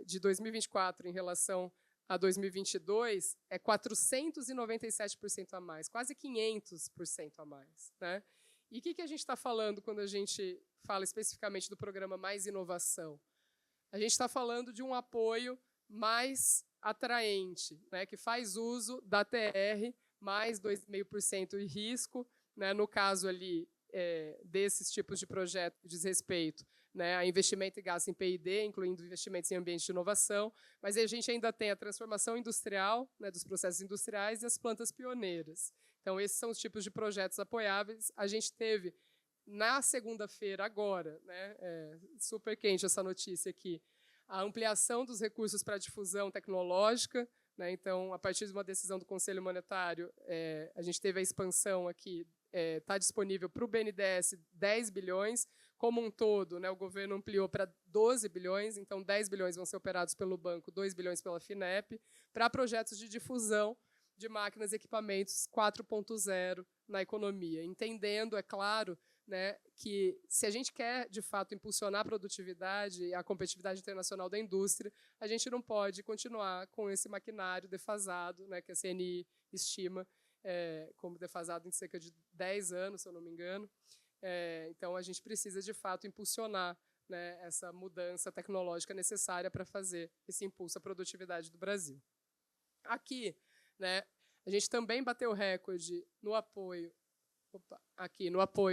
de 2024 em relação a 2022, é 497% a mais, quase 500% a mais. Né? E o que a gente está falando quando a gente fala especificamente do programa Mais Inovação? A gente está falando de um apoio mais atraente, né, que faz uso da TR, mais 2,5% de risco, né, no caso ali desses tipos de projetos que diz respeito, né, a investimento e gasto em P&D, incluindo investimentos em ambiente de inovação, mas a gente ainda tem a transformação industrial, né, dos processos industriais e as plantas pioneiras. Então, esses são os tipos de projetos apoiáveis. A gente teve, na segunda-feira, agora, né, super quente essa notícia aqui, a ampliação dos recursos para a difusão tecnológica. Né, então, a partir de uma decisão do Conselho Monetário, a gente teve a expansão aqui, está disponível para o BNDES 10 bilhões, como um todo, né, o governo ampliou para 12 bilhões, então 10 bilhões vão ser operados pelo banco, 2 bilhões pela FINEP, para projetos de difusão de máquinas e equipamentos 4.0 na economia, entendendo, é claro, né, que, se a gente quer, de fato, impulsionar a produtividade e a competitividade internacional da indústria, a gente não pode continuar com esse maquinário defasado, né, que a CNI estima como defasado em cerca de 10 anos, se eu não me engano. Então, a gente precisa, de fato, impulsionar, né, essa mudança tecnológica necessária para fazer esse impulso à produtividade do Brasil. Aqui, né, a gente também bateu recorde no apoio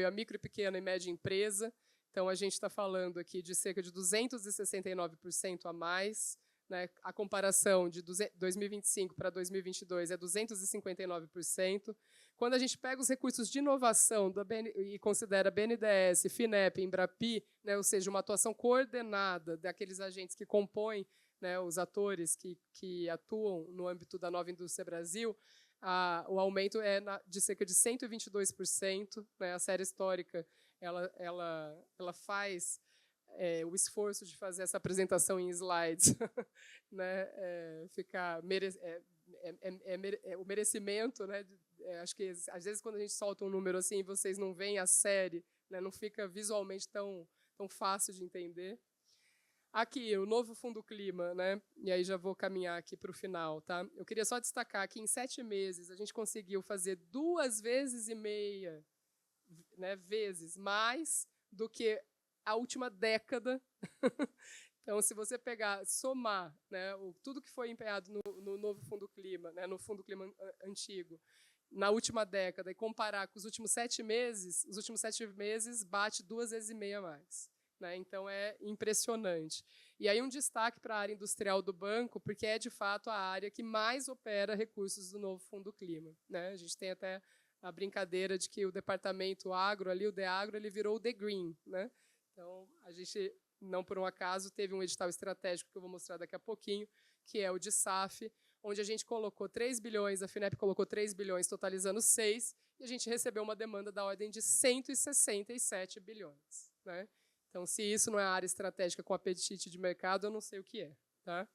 à micro, pequena e média empresa. Então, a gente está falando aqui de cerca de 269% a mais. Né? A comparação de 2025 para 2022 é 259%. Quando a gente pega os recursos de inovação e considera BNDES, FINEP, Embrapi, né, ou seja, uma atuação coordenada daqueles agentes que compõem, né, os atores que atuam no âmbito da Nova Indústria Brasil, o aumento é de cerca de 122%. Né? A série histórica ela faz o esforço de fazer essa apresentação em slides, né? O merecimento, né? Acho que às vezes quando a gente solta um número assim e vocês não veem a série, né, não fica visualmente tão fácil de entender. Aqui, o novo Fundo Clima, né? E aí já vou caminhar aqui para o final. Tá? Eu queria só destacar que em 7 meses a gente conseguiu fazer 2,5 vezes, né, vezes mais do que a última década. Então, se você somar, né, tudo que foi empenhado no novo Fundo Clima, né, no Fundo Clima antigo, na última década, e comparar com os últimos 7 meses, os últimos 7 meses bate 2,5 vezes mais. Né? Então, é impressionante. E aí um destaque para a área industrial do banco, porque é, de fato, a área que mais opera recursos do novo Fundo Clima. Né? A gente tem até a brincadeira de que o departamento agro, ali, o DEAGRO, ele virou o The Green. Né? Então, a gente, não por um acaso, teve um edital estratégico que eu vou mostrar daqui a pouquinho, que é o de SAF, onde a gente colocou 3 bilhões, a FINEP colocou 3 bilhões, totalizando 6, e a gente recebeu uma demanda da ordem de 167 bilhões. Né? Então, se isso não é área estratégica com apetite de mercado, eu não sei o que é. Tá?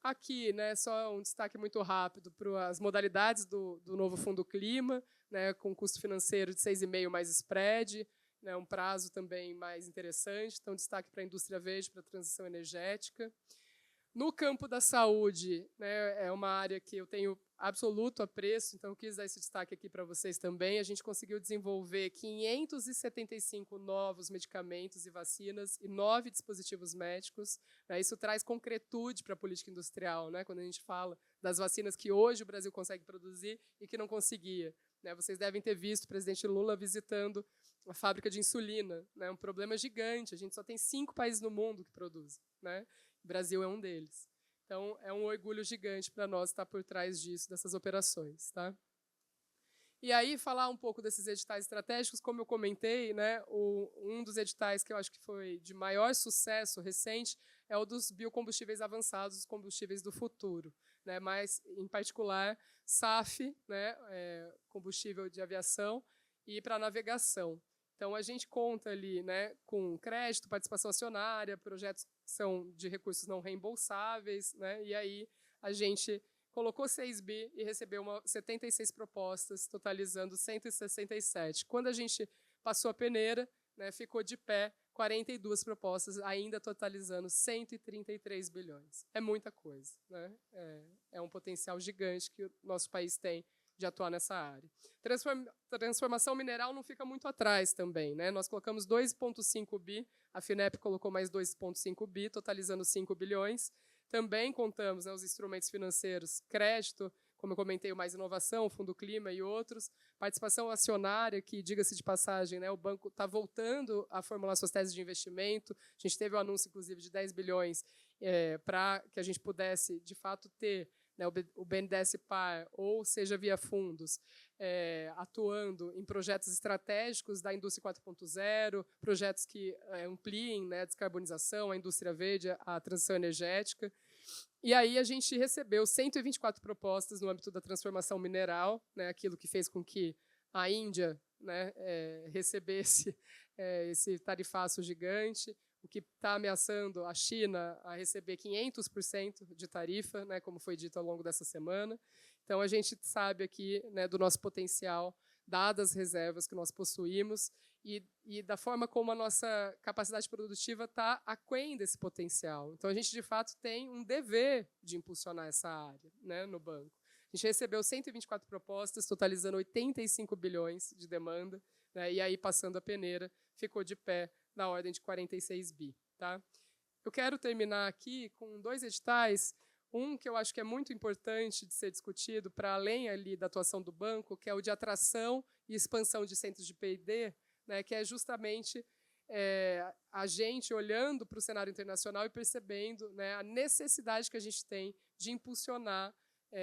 Aqui, né, só um destaque muito rápido para as modalidades do novo Fundo Clima, né, com custo financeiro de 6,5 mais spread, né, um prazo também mais interessante. Então, destaque para a indústria verde, para a transição energética. No campo da saúde, né, é uma área que eu tenho absoluto apreço, então eu quis dar esse destaque aqui para vocês também. A gente conseguiu desenvolver 575 novos medicamentos e vacinas e 9 dispositivos médicos. Né, isso traz concretude para a política industrial, né, quando a gente fala das vacinas que hoje o Brasil consegue produzir e que não conseguia. Né, vocês devem ter visto o presidente Lula visitando a fábrica de insulina, né, um problema gigante. A gente só tem 5 países no mundo que produzem. Né? O Brasil é um deles. Então, é um orgulho gigante para nós estar por trás disso, dessas operações. Tá? E aí, falar um pouco desses editais estratégicos, como eu comentei, né, um dos editais que eu acho que foi de maior sucesso recente é o dos biocombustíveis avançados, os combustíveis do futuro. Né, mas, em particular, SAF, né, combustível de aviação, e para navegação. Então, a gente conta ali, né, com crédito, participação acionária, projetos que são de recursos não reembolsáveis, né, e aí a gente colocou 6 bi e recebeu 76 propostas, totalizando 167. Quando a gente passou a peneira, né, ficou de pé 42 propostas, ainda totalizando 133 bilhões. É muita coisa. Né? É um potencial gigante que o nosso país tem de atuar nessa área. Transformação mineral não fica muito atrás também. Né? Nós colocamos 2,5 bi, a FINEP colocou mais 2,5 bi, totalizando 5 bilhões. Também contamos, né, os instrumentos financeiros, crédito, como eu comentei, o Mais Inovação, o Fundo Clima e outros. Participação acionária, que, diga-se de passagem, né, o banco está voltando a formular suas teses de investimento. A gente teve o anúncio, inclusive, de 10 bilhões para que a gente pudesse, de fato, ter, né, o BNDES Par, ou seja, via fundos, atuando em projetos estratégicos da indústria 4.0, projetos que ampliem, né, a descarbonização, a indústria verde, a transição energética. E aí a gente recebeu 124 propostas no âmbito da transformação mineral, né, aquilo que fez com que a Índia, né, recebesse esse tarifaço gigante, o que está ameaçando a China a receber 500% de tarifa, né, como foi dito ao longo dessa semana. Então, a gente sabe aqui, né, do nosso potencial dadas as reservas que nós possuímos e da forma como a nossa capacidade produtiva está aquém desse potencial. Então, a gente, de fato, tem um dever de impulsionar essa área, né, no banco. A gente recebeu 124 propostas, totalizando 85 bilhões de demanda, né, e aí, passando a peneira, ficou de pé na ordem de 46 bi. Tá? Eu quero terminar aqui com 2 editais, um que eu acho que é muito importante de ser discutido, para além ali da atuação do banco, que é o de atração e expansão de centros de P&D, né, que é justamente a gente olhando para o cenário internacional e percebendo, né, a necessidade que a gente tem de impulsionar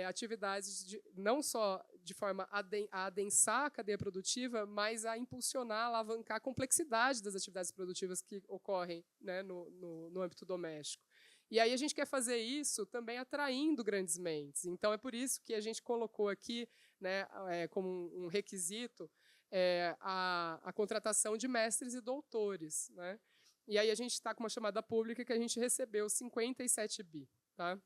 atividades não só de forma a adensar a cadeia produtiva, mas a impulsionar, alavancar a complexidade das atividades produtivas que ocorrem, né, no âmbito doméstico. E aí a gente quer fazer isso também atraindo grandes mentes. Então, é por isso que a gente colocou aqui, né, como um requisito a contratação de mestres e doutores. Né? E aí a gente está com uma chamada pública que a gente recebeu 57 bi. Tá?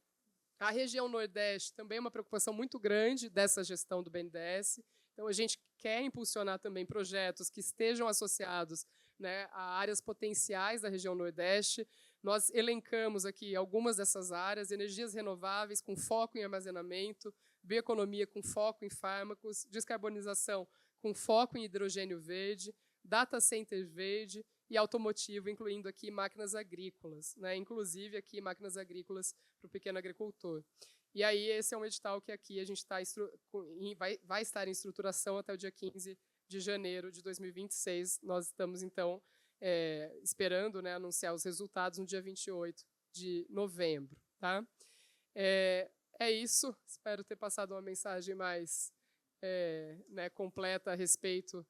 A região Nordeste também é uma preocupação muito grande dessa gestão do BNDES. Então, a gente quer impulsionar também projetos que estejam associados, né, a áreas potenciais da região Nordeste. Nós elencamos aqui algumas dessas áreas: energias renováveis com foco em armazenamento, bioeconomia com foco em fármacos, descarbonização com foco em hidrogênio verde, data center verde e automotivo, incluindo aqui máquinas agrícolas, né? Inclusive aqui máquinas agrícolas para o pequeno agricultor. E aí esse é um edital que aqui a gente vai estar em estruturação até o dia 15 de janeiro de 2026. Nós estamos, então, esperando, né, anunciar os resultados no dia 28 de novembro. Tá? É isso. Espero ter passado uma mensagem mais né, completa a respeito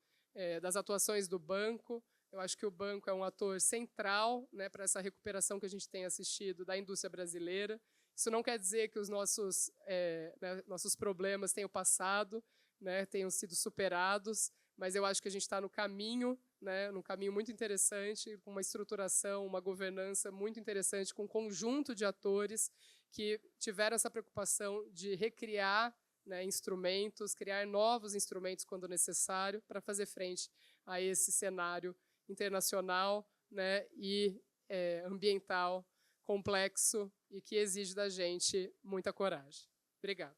das atuações do banco. Eu acho que o banco é um ator central, né, para essa recuperação que a gente tem assistido da indústria brasileira. Isso não quer dizer que os nossos problemas tenham passado, né, tenham sido superados, mas eu acho que a gente está no caminho, né, num caminho muito interessante, com uma estruturação, uma governança muito interessante, com um conjunto de atores que tiveram essa preocupação de recriar, né, instrumentos, criar novos instrumentos quando necessário, para fazer frente a esse cenário internacional, né, e ambiental complexo e que exige da gente muita coragem. Obrigada.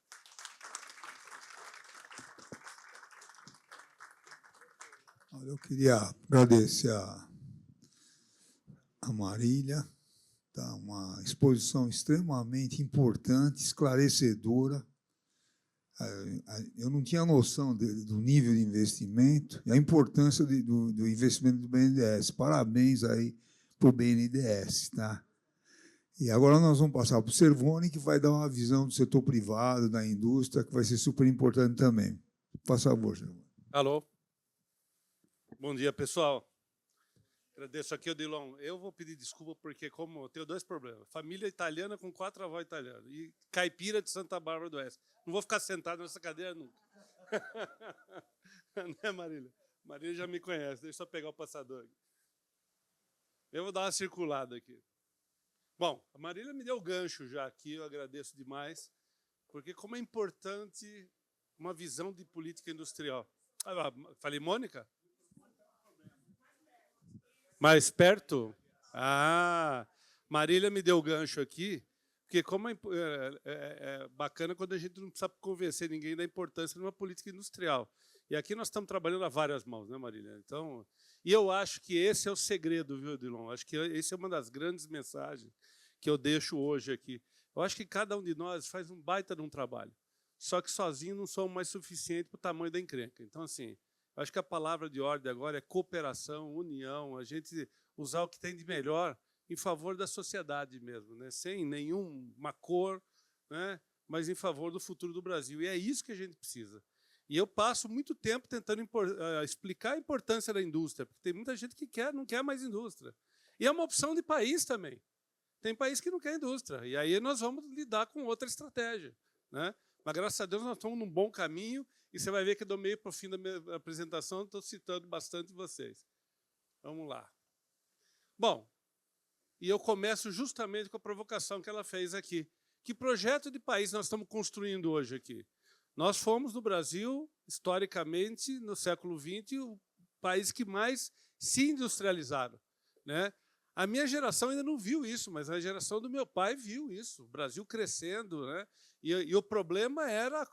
Eu queria agradecer a Marília, tá? Uma exposição extremamente importante, esclarecedora. Eu não tinha noção do nível de investimento e a importância do investimento do BNDES. Parabéns aí para o BNDES. Tá? E agora nós vamos passar para o Cervoni, que vai dar uma visão do setor privado, da indústria, que vai ser super importante também. Por favor, Cervoni. Alô. Bom dia, pessoal. Agradeço aqui, Odilon. Eu vou pedir desculpa porque, como eu tenho 2 problemas: família italiana com 4 avós italianos e caipira de Santa Bárbara do Oeste. Não vou ficar sentado nessa cadeira nunca. Né, Marília? Marília já me conhece. Deixa eu só pegar o passador aqui. Eu vou dar uma circulada aqui. Bom, a Marília me deu o gancho já aqui, eu agradeço demais, porque como é importante uma visão de política industrial. Falei, Mônica? Mais perto? Marília me deu o gancho aqui, porque como é bacana quando a gente não precisa convencer ninguém da importância de uma política industrial. E aqui nós estamos trabalhando a várias mãos, né, Marília? Então, e eu acho que esse é o segredo, viu, Odilon? Acho que esse é uma das grandes mensagens que eu deixo hoje aqui. Eu acho que cada um de nós faz um baita de um trabalho, só que sozinho não somos mais suficientes para o tamanho da encrenca. Então, assim, eu acho que a palavra de ordem agora é cooperação, união, a gente usar o que tem de melhor em favor da sociedade mesmo, né? Sem nenhuma cor, né? Mas em favor do futuro do Brasil. E é isso que a gente precisa. E eu passo muito tempo tentando explicar a importância da indústria, porque tem muita gente que não quer mais indústria. E é uma opção de país também. Tem país que não quer indústria. E aí nós vamos lidar com outra estratégia, né? Mas, graças a Deus, nós estamos num bom caminho. E você vai ver que do meio para o fim da minha apresentação eu estou citando bastante vocês. Vamos lá. Bom, e eu começo justamente com a provocação que ela fez aqui. Que projeto de país nós estamos construindo hoje aqui? Nós fomos, no Brasil, historicamente, no século XX, o país que mais se industrializaram, né? A minha geração ainda não viu isso, mas a geração do meu pai viu isso, o Brasil crescendo, né? E o problema era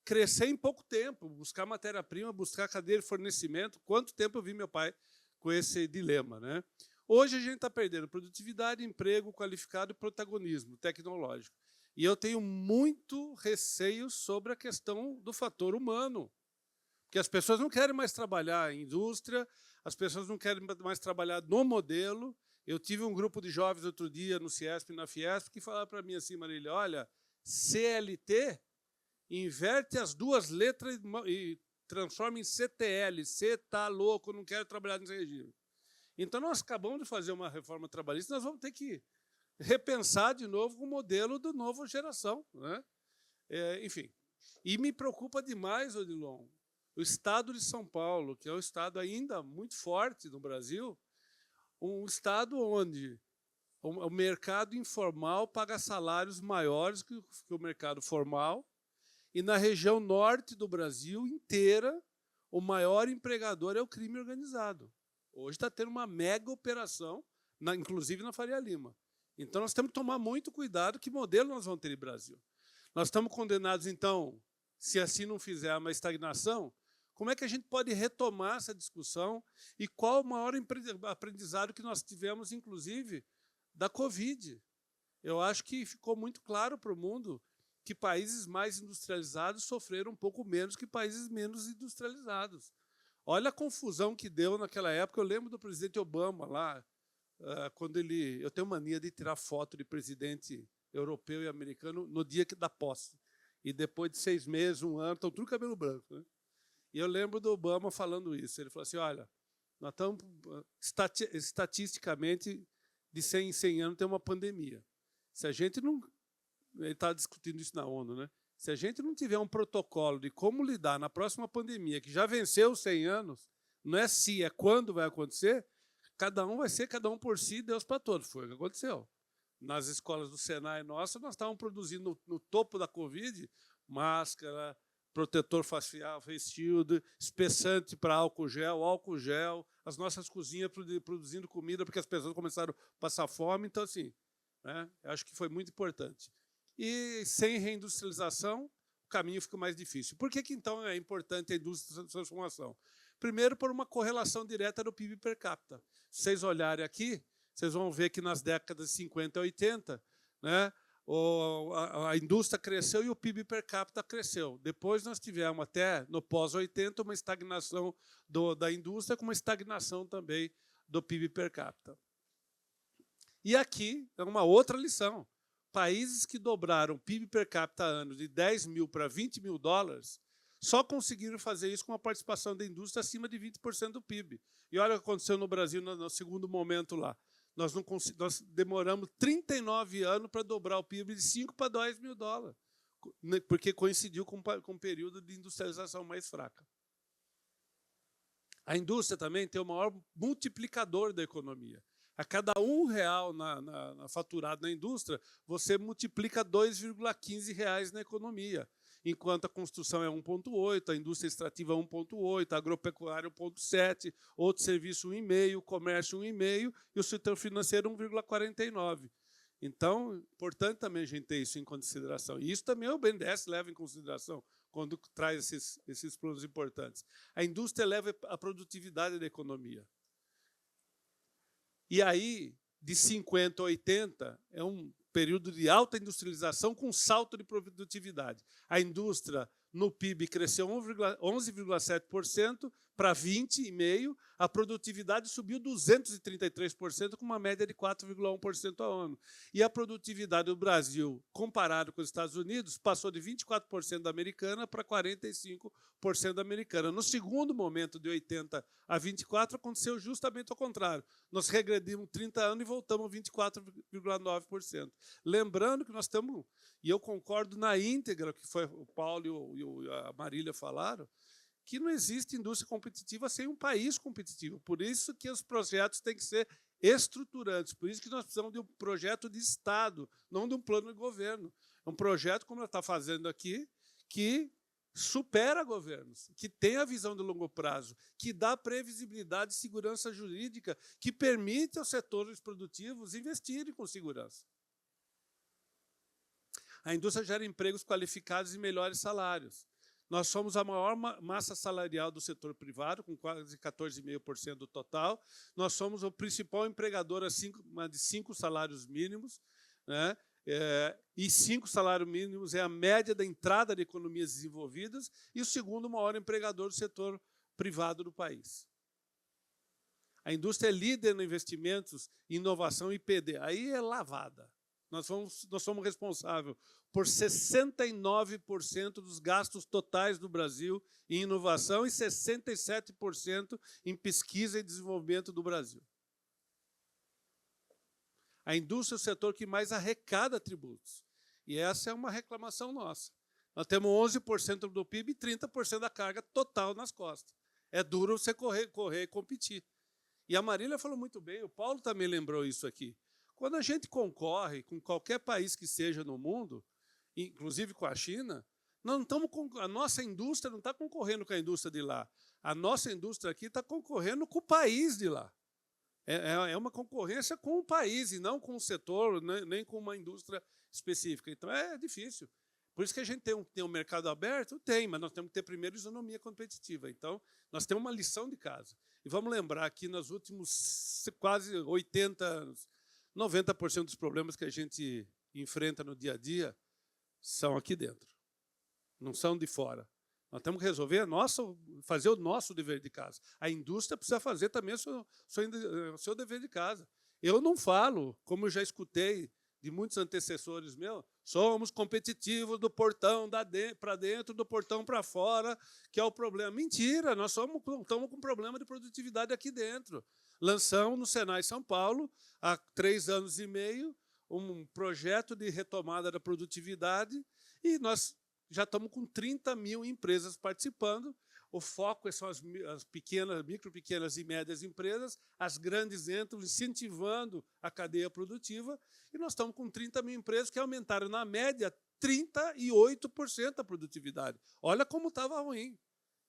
crescer em pouco tempo, buscar matéria-prima, buscar cadeia de fornecimento. Quanto tempo eu vi meu pai com esse dilema, né? Hoje a gente está perdendo produtividade, emprego qualificado e protagonismo tecnológico. E eu tenho muito receio sobre a questão do fator humano, porque as pessoas não querem mais trabalhar em indústria, as pessoas não querem mais trabalhar no modelo. Eu tive um grupo de jovens outro dia no Ciesp e na Fiesp que falaram para mim assim, Marília, olha, CLT inverte as duas letras e transforma em CTL. Você está louco, não quero trabalhar nesse regime. Então, nós acabamos de fazer uma reforma trabalhista, nós vamos ter que repensar de novo o modelo da nova geração, né? Enfim, e me preocupa demais, Odilon, o Estado de São Paulo, que é um Estado ainda muito forte no Brasil, um Estado onde o mercado informal paga salários maiores que o mercado formal, e na região norte do Brasil inteira, o maior empregador é o crime organizado. Hoje está tendo uma mega operação, inclusive na Faria Lima. Então, nós temos que tomar muito cuidado que modelo nós vamos ter no Brasil. Nós estamos condenados, então, se assim não fizer uma estagnação, como é que a gente pode retomar essa discussão e qual o maior aprendizado que nós tivemos, inclusive, da Covid? Eu acho que ficou muito claro para o mundo que países mais industrializados sofreram um pouco menos que países menos industrializados. Olha a confusão que deu naquela época. Eu lembro do presidente Obama lá, quando ele... Eu tenho mania de tirar foto de presidente europeu e americano no dia da posse. E depois de 6 meses, 1 ano, estão tudo cabelo branco, né? E eu lembro do Obama falando isso. Ele falou assim, olha, nós estamos, estatisticamente, de 100 em 100 anos tem uma pandemia. Se a gente não... Ele está discutindo isso na ONU, né? Se a gente não tiver um protocolo de como lidar na próxima pandemia, que já venceu os 100 anos, não é se, é quando vai acontecer, cada um vai ser cada um por si, Deus para todos. Foi o que aconteceu. Nas escolas do Senai nossa, nós estávamos produzindo no topo da Covid, máscara, protetor facial, face shield, espessante para álcool gel, as nossas cozinhas produzindo comida porque as pessoas começaram a passar fome. Então, assim, né, acho que foi muito importante. E sem reindustrialização, o caminho fica mais difícil. Por que, então, é importante a indústria de transformação? Primeiro, por uma correlação direta do PIB per capita. Se vocês olharem aqui, vocês vão ver que nas décadas de 50 e 80, né, a indústria cresceu e o PIB per capita cresceu. Depois nós tivemos, até no pós-80, uma estagnação da indústria, com uma estagnação também do PIB per capita. E aqui é uma outra lição. Países que dobraram o PIB per capita ano de 10 mil para 20 mil dólares só conseguiram fazer isso com a participação da indústria acima de 20% do PIB. E olha o que aconteceu no Brasil no segundo momento lá. Nós demoramos 39 anos para dobrar o PIB de 5 para 2 mil dólares, porque coincidiu com um período de industrialização mais fraca. A indústria também tem o maior multiplicador da economia. A cada R$1 faturado na indústria, você multiplica R$2,15 na economia, enquanto a construção é 1,8, a indústria extrativa é 1,8, a agropecuária 1,7, outro serviço 1,5, o comércio 1,5 e o setor financeiro 1,49. Então, importante também a gente ter isso em consideração. E isso também o BNDES leva em consideração quando traz esses planos importantes. A indústria eleva a produtividade da economia. E aí, de 50 a 80, é um período de alta industrialização com salto de produtividade. A indústria, no PIB, cresceu 11,7% para 20,5%, a produtividade subiu 233%, com uma média de 4,1% ao ano. E a produtividade do Brasil, comparado com os Estados Unidos, passou de 24% da americana para 45% da americana. No segundo momento, de 80 a 24, aconteceu justamente ao contrário. Nós regredimos 30 anos e voltamos a 24,9%. Lembrando que nós estamos, e eu concordo na íntegra, que foi o Paulo e a Marília falaram, que não existe indústria competitiva sem um país competitivo. Por isso que os projetos têm que ser estruturantes. Por isso que nós precisamos de um projeto de Estado, não de um plano de governo. É um projeto, como ela está fazendo aqui, que supera governos, que tem a visão de longo prazo, que dá previsibilidade e segurança jurídica, que permite aos setores produtivos investirem com segurança. A indústria gera empregos qualificados e melhores salários. Nós somos a maior massa salarial do setor privado, com quase 14,5% do total. Nós somos o principal empregador acima de 5 salários mínimos, né? E 5 salários mínimos é a média da entrada de economias desenvolvidas e o segundo maior empregador do setor privado do país. A indústria é líder em investimentos, inovação e PD. Aí é lavada. Nós somos responsáveis por 69% dos gastos totais do Brasil em inovação e 67% em pesquisa e desenvolvimento do Brasil. A indústria é o setor que mais arrecada tributos. E essa é uma reclamação nossa. Nós temos 11% do PIB e 30% da carga total nas costas. É duro você correr e competir. E a Marília falou muito bem, o Paulo também lembrou isso aqui. Quando a gente concorre com qualquer país que seja no mundo, inclusive com a China, a nossa indústria não está concorrendo com a indústria de lá. A nossa indústria aqui está concorrendo com o país de lá. É uma concorrência com o país e não com o setor, nem com uma indústria específica. Então, é difícil. Por isso que a gente tem um mercado aberto? Tem, mas nós temos que ter primeiro isonomia competitiva. Então, nós temos uma lição de casa. E vamos lembrar que nos últimos quase 80 anos, 90% dos problemas que a gente enfrenta no dia a dia são aqui dentro, não são de fora. Nós temos que resolver fazer o nosso dever de casa. A indústria precisa fazer também o seu dever de casa. Eu não falo, como eu já escutei de muitos antecessores meus, somos competitivos do portão para dentro, do portão para fora, que é o problema. Mentira, nós estamos com problema de produtividade aqui dentro. Lançamos no Senai São Paulo, há 3 anos e meio, um projeto de retomada da produtividade e nós já estamos com 30 mil empresas participando. O foco são as pequenas, micro, pequenas e médias empresas, as grandes entram incentivando a cadeia produtiva e nós estamos com 30 mil empresas que aumentaram, na média, 38% a produtividade. Olha como estava ruim,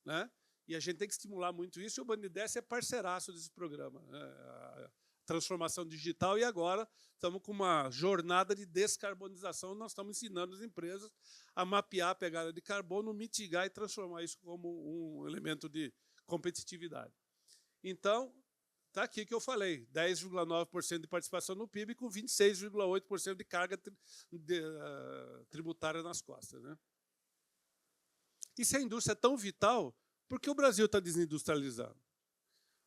né? E a gente tem que estimular muito isso, e o BNDES é parceiraço desse programa, né? A transformação digital, e agora estamos com uma jornada de descarbonização, nós estamos ensinando as empresas a mapear a pegada de carbono, mitigar e transformar isso como um elemento de competitividade. Então, está aqui que eu falei, 10,9% de participação no PIB com 26,8% de carga tributária nas costas, né? E se a indústria é tão vital, por que o Brasil está desindustrializando?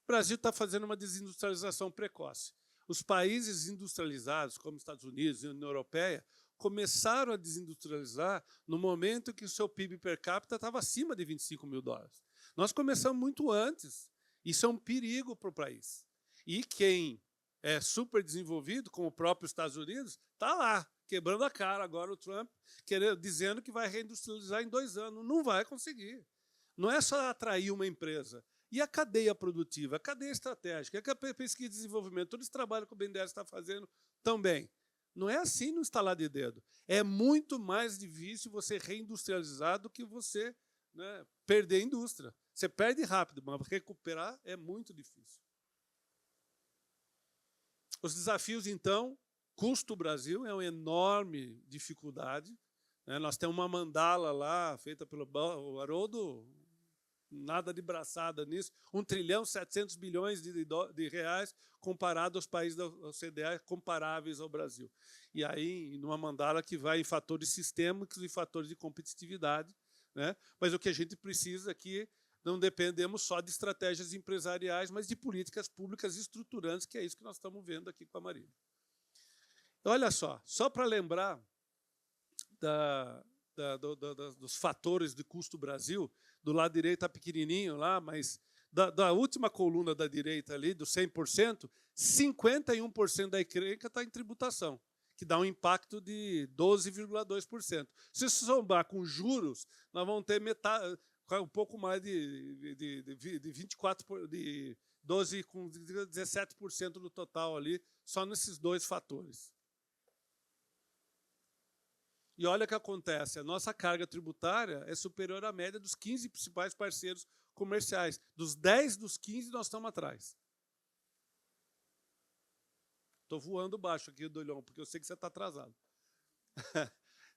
O Brasil está fazendo uma desindustrialização precoce. Os países industrializados, como Estados Unidos e União Europeia, começaram a desindustrializar no momento que o seu PIB per capita estava acima de 25 mil dólares. Nós começamos muito antes. Isso é um perigo para o país. E quem é super desenvolvido, como o próprio Estados Unidos, está lá, quebrando a cara. Agora o Trump dizendo que vai reindustrializar em 2 anos. Não vai conseguir. Não é só atrair uma empresa. E a cadeia produtiva, a cadeia estratégica, a pesquisa e desenvolvimento, todo esse trabalho que o BNDES está fazendo também. Não é assim no estalar de dedo. É muito mais difícil você reindustrializar do que você, né, perder a indústria. Você perde rápido, mas recuperar é muito difícil. Os desafios, então, custo Brasil é uma enorme dificuldade. Né? Nós temos uma mandala lá, feita pelo Haroldo, nada de braçada nisso, 1,7 trilhões de reais comparado aos países da OCDE comparáveis ao Brasil. E aí, numa mandala que vai em fatores sistêmicos e fatores de competitividade, né? Mas o que a gente precisa aqui, não dependemos só de estratégias empresariais, mas de políticas públicas estruturantes, que é isso que nós estamos vendo aqui com a Marília. Olha só para lembrar dos fatores de custo Brasil, do lado direito está pequenininho lá, mas da última coluna da direita ali, do 100%, 51% da encrenca está em tributação, que dá um impacto de 12,2%. Se somar com juros, nós vamos ter metade, um pouco mais de 24%, de 12% com 17% do total ali, só nesses 2 fatores. E olha o que acontece, a nossa carga tributária é superior à média dos 15 principais parceiros comerciais. Dos 10 dos 15, nós estamos atrás. Estou voando baixo aqui, Dolhão, porque eu sei que você está atrasado.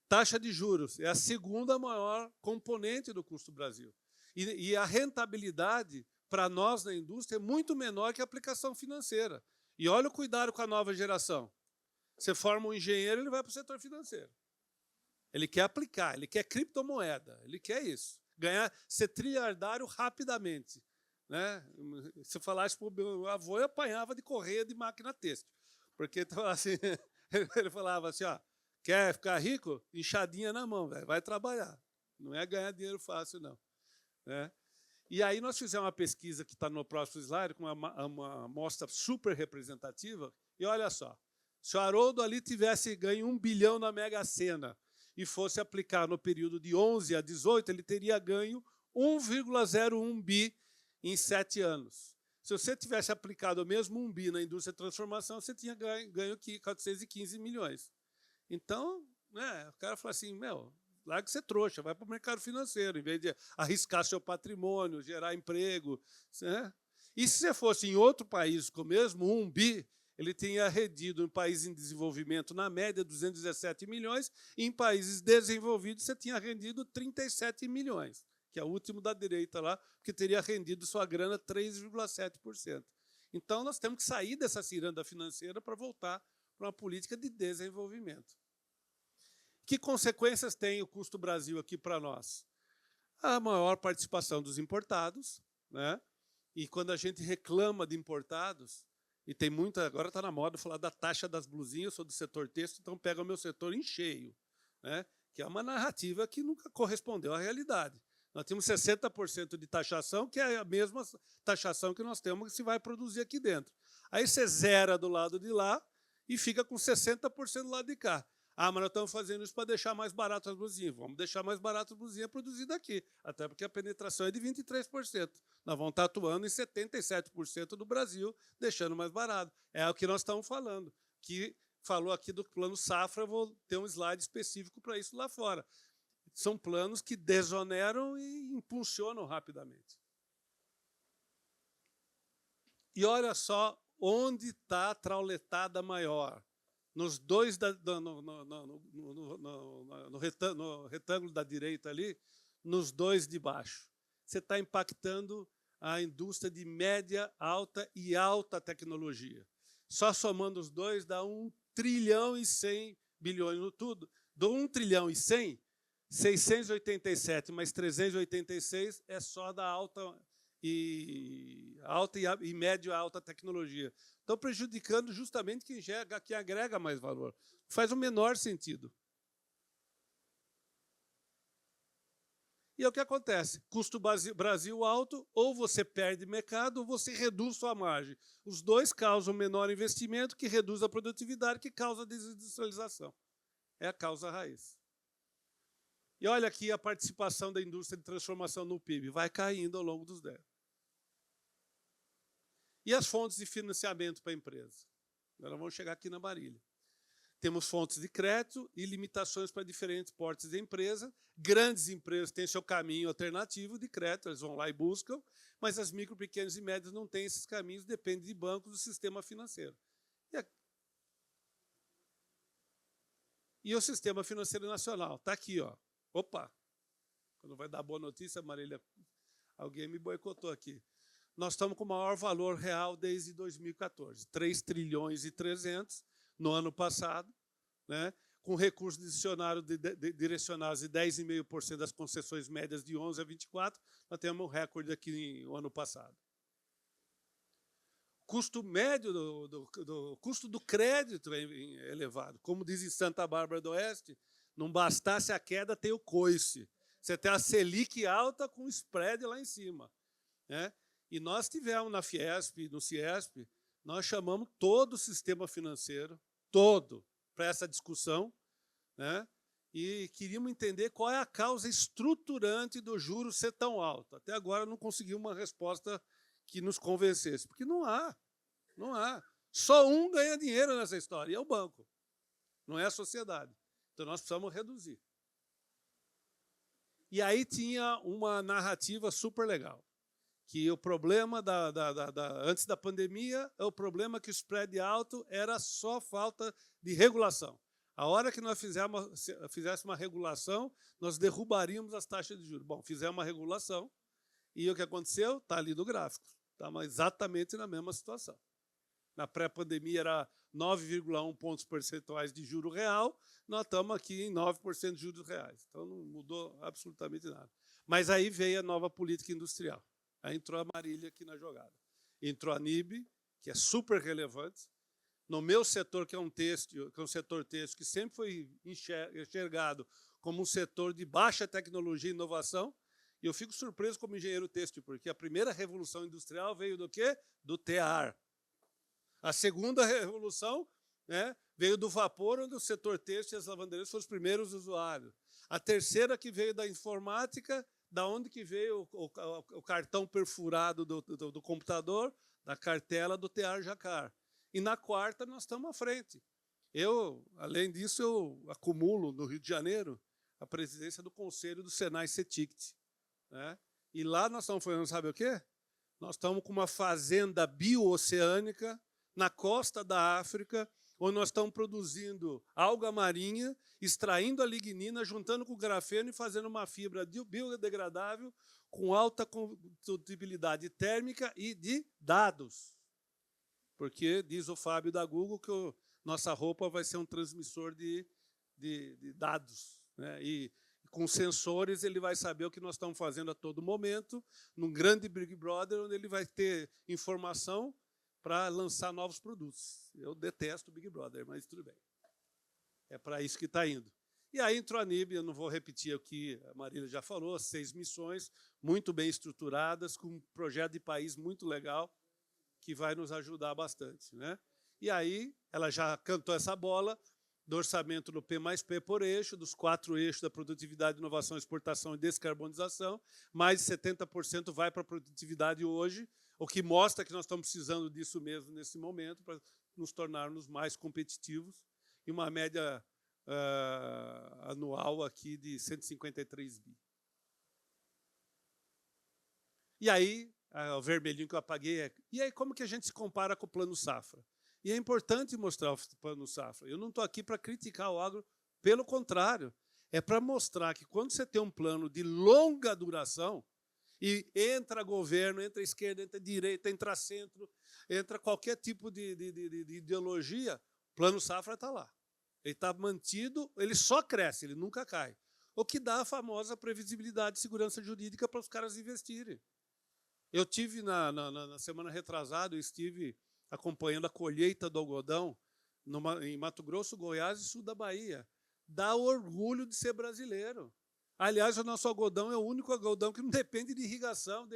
Taxa de juros é a segunda maior componente do custo do Brasil. E a rentabilidade, para nós na indústria, é muito menor que a aplicação financeira. E olha o cuidado com a nova geração. Você forma um engenheiro, ele vai para o setor financeiro. Ele quer aplicar, ele quer criptomoeda, ele quer isso. Ser trilhardário rapidamente. Né? Se falasse para o meu avô, eu apanhava de correia de máquina têxtil. Porque assim, ele falava assim, ó, quer ficar rico? Enxadinha na mão, véio, vai trabalhar. Não é ganhar dinheiro fácil, não. Né? E aí nós fizemos uma pesquisa que está no próximo slide, com uma amostra super representativa, e olha só, se o Haroldo ali tivesse ganho 1 bilhão na Mega Sena e fosse aplicar no período de 11 a 18, ele teria ganho 1,01 bi em 7 anos. Se você tivesse aplicado o mesmo 1 bi na indústria de transformação, você tinha ganho aqui 415 milhões. Então, né, o cara falou assim, larga de ser trouxa, vai para o mercado financeiro, em vez de arriscar seu patrimônio, gerar emprego. Né? E se você fosse em outro país com o mesmo 1 bi, ele tinha rendido em países em desenvolvimento, na média, 217 milhões, e em países desenvolvidos você tinha rendido 37 milhões, que é o último da direita lá, que teria rendido sua grana 3,7%. Então, nós temos que sair dessa ciranda financeira para voltar para uma política de desenvolvimento. Que consequências tem o custo Brasil aqui para nós? A maior participação dos importados, né? E quando a gente reclama de importados, e tem muita, agora está na moda falar da taxa das blusinhas, eu sou do setor têxtil, então pega o meu setor em cheio, né? Que é uma narrativa que nunca correspondeu à realidade. Nós temos 60% de taxação, que é a mesma taxação que nós temos que se vai produzir aqui dentro. Aí você zera do lado de lá e fica com 60% do lado de cá. Ah, mas nós estamos fazendo isso para deixar mais barato as blusinhas. Vamos deixar mais barato as blusinhas produzidas aqui, até porque a penetração é de 23%. Nós vamos estar atuando em 77% do Brasil, deixando mais barato. É o que nós estamos falando. Que falou aqui do plano Safra, eu vou ter um slide específico para isso lá fora. São planos que desoneram e impulsionam rapidamente. E olha só onde está a trauletada maior. Nos dois no retângulo da direita ali, nos dois de baixo. Você está impactando a indústria de média, alta e alta tecnologia. Só somando os dois dá 1 trilhão e 100 bilhões no tudo. Do 1 trilhão e 100, 687 mais 386 é só da alta e média alta tecnologia. Estão prejudicando justamente quem agrega mais valor. Faz o menor sentido. E é o que acontece. Custo Brasil alto, ou você perde mercado, ou você reduz sua margem. Os dois causam menor investimento, que reduz a produtividade, que causa a desindustrialização. É a causa raiz. E olha aqui a participação da indústria de transformação no PIB. Vai caindo ao longo dos 10. E as fontes de financiamento para a empresa? Agora vamos chegar aqui na Marília. Temos fontes de crédito e limitações para diferentes portes de empresa. Grandes empresas têm seu caminho alternativo de crédito, eles vão lá e buscam, mas as micro, pequenas e médias não têm esses caminhos, dependem de bancos do sistema financeiro. E o sistema financeiro nacional está aqui, ó. Opa! Quando vai dar boa notícia, Marília, alguém me boicotou aqui. Nós estamos com o maior valor real desde 2014, 3 trilhões e 300 no ano passado, né? Com recursos direcionados de 10,5% das concessões médias de 11 a 24, nós temos um recorde aqui no ano passado. Custo médio custo do crédito é elevado. Como diz em Santa Bárbara do Oeste, não bastasse a queda, tem o coice. Você tem a Selic alta com spread lá em cima, né? E nós tivemos na Fiesp, no Ciesp, nós chamamos todo o sistema financeiro, todo, para essa discussão, né? E queríamos entender qual é a causa estruturante do juro ser tão alto. Até agora não conseguimos uma resposta que nos convencesse, porque não há. Só um ganha dinheiro nessa história, e é o banco, não é a sociedade. Então, nós precisamos reduzir. E aí tinha uma narrativa super legal, que o problema antes da pandemia, o problema que o spread alto era só falta de regulação. A hora que nós fizéssemos uma regulação, nós derrubaríamos as taxas de juros. Bom, fizemos uma regulação, e o que aconteceu? Está ali no gráfico. Estamos exatamente na mesma situação. Na pré-pandemia era 9,1 pontos percentuais de juro real, nós estamos aqui em 9% de juros reais. Então, não mudou absolutamente nada. Mas aí veio a nova política industrial. Aí entrou a Marília aqui na jogada. Entrou a NIB, que é super relevante. No meu setor, que é um setor têxtil, que sempre foi enxergado como um setor de baixa tecnologia e inovação, e eu fico surpreso como engenheiro têxtil, porque a primeira revolução industrial veio do quê? Do tear. A segunda revolução, né, veio do vapor, onde o setor têxtil e as lavanderias foram os primeiros usuários. A terceira que veio da informática, da onde que veio o cartão perfurado do computador, da cartela do tear jacar. E na quarta nós estamos à frente. Além disso, eu acumulo no Rio de Janeiro a presidência do Conselho do Senai CETICT, né? E lá nós estamos fazendo, sabe o quê? Nós estamos com uma fazenda biooceânica na costa da África, onde nós estamos produzindo alga marinha, extraindo a lignina, juntando com o grafeno e fazendo uma fibra biodegradável com alta condutibilidade térmica e de dados. Porque diz o Fábio da Google que nossa roupa vai ser um transmissor de dados, né? E com sensores ele vai saber o que nós estamos fazendo a todo momento, num grande Big Brother, onde ele vai ter informação para lançar novos produtos. Eu detesto o Big Brother, mas tudo bem. É para isso que está indo. E aí entrou a NIB, eu não vou repetir o que a Marília já falou, 6 missões, muito bem estruturadas, com um projeto de país muito legal, que vai nos ajudar bastante, né? E aí ela já cantou essa bola do orçamento no P mais P por eixo, dos 4 eixos da produtividade, inovação, exportação e descarbonização, mais de 70% vai para a produtividade hoje, o que mostra que nós estamos precisando disso mesmo nesse momento para nos tornarmos mais competitivos, e uma média anual aqui de 153 bi. E aí, o vermelhinho que eu apaguei e aí como que a gente se compara com o Plano Safra? E é importante mostrar o Plano Safra. Eu não estou aqui para criticar o agro, pelo contrário, é para mostrar que quando você tem um plano de longa duração, e entra governo, entra esquerda, entra direita, entra centro, entra qualquer tipo de ideologia, o Plano Safra está lá. Ele está mantido, ele só cresce, ele nunca cai. O que dá a famosa previsibilidade e segurança jurídica para os caras investirem. Eu tive, na semana retrasada, eu estive acompanhando a colheita do algodão em Mato Grosso, Goiás e sul da Bahia. Dá orgulho de ser brasileiro. Aliás, o nosso algodão é o único algodão que não depende de irrigação,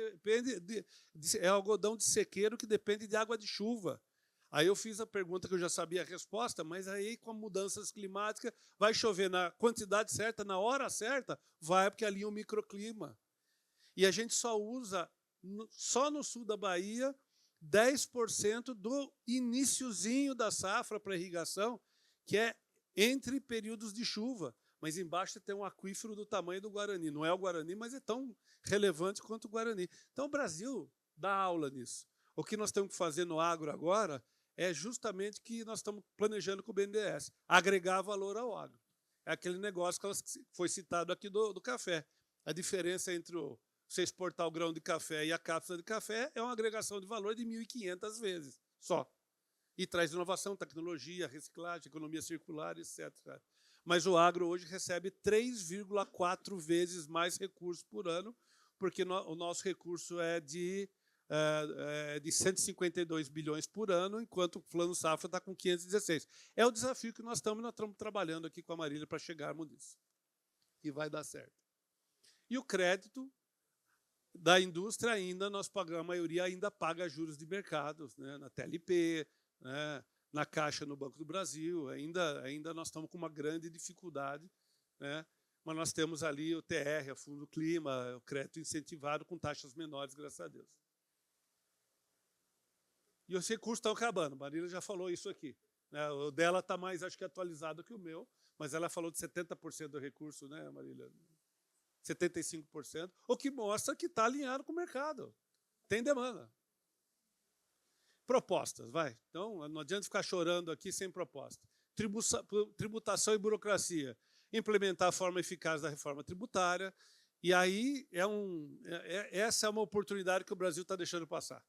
é algodão de sequeiro que depende de água de chuva. Aí eu fiz a pergunta que eu já sabia a resposta, mas aí com mudanças climáticas, vai chover na quantidade certa, na hora certa? Vai, porque ali é um microclima. E a gente só usa, só no sul da Bahia, 10% do iniciozinho da safra para irrigação, que é entre períodos de chuva. Mas embaixo tem um aquífero do tamanho do Guarani. Não é o Guarani, mas é tão relevante quanto o Guarani. Então o Brasil dá aula nisso. O que nós temos que fazer no agro agora é justamente o que nós estamos planejando com o BNDES, agregar valor ao agro. É aquele negócio que foi citado aqui do café. A diferença entre você exportar o grão de café e a cápsula de café é uma agregação de valor de 1.500 vezes só. E traz inovação, tecnologia, reciclagem, economia circular, etc. Mas o agro hoje recebe 3,4 vezes mais recursos por ano, porque o nosso recurso é de 152 bilhões por ano, enquanto o Plano Safra está com 516. É o desafio que nós estamos trabalhando aqui com a Marília para chegarmos nisso. E vai dar certo. E o crédito da indústria ainda, nós pagamos, a maioria ainda paga juros de mercado, né, na TLP, né, na Caixa, no Banco do Brasil, ainda nós estamos com uma grande dificuldade, né, mas nós temos ali o TR, o Fundo Clima, o crédito incentivado com taxas menores, graças a Deus. E os recursos estão acabando, a Marília já falou isso aqui. né? O dela está mais, acho que, atualizado que o meu, mas ela falou de 70% do recurso, né, Marília? 75%, o que mostra que está alinhado com o mercado. Tem demanda. Propostas, vai. Então, não adianta ficar chorando aqui sem proposta. Tributação e burocracia. Implementar a forma eficaz da reforma tributária. E aí, essa é uma oportunidade que o Brasil está deixando passar.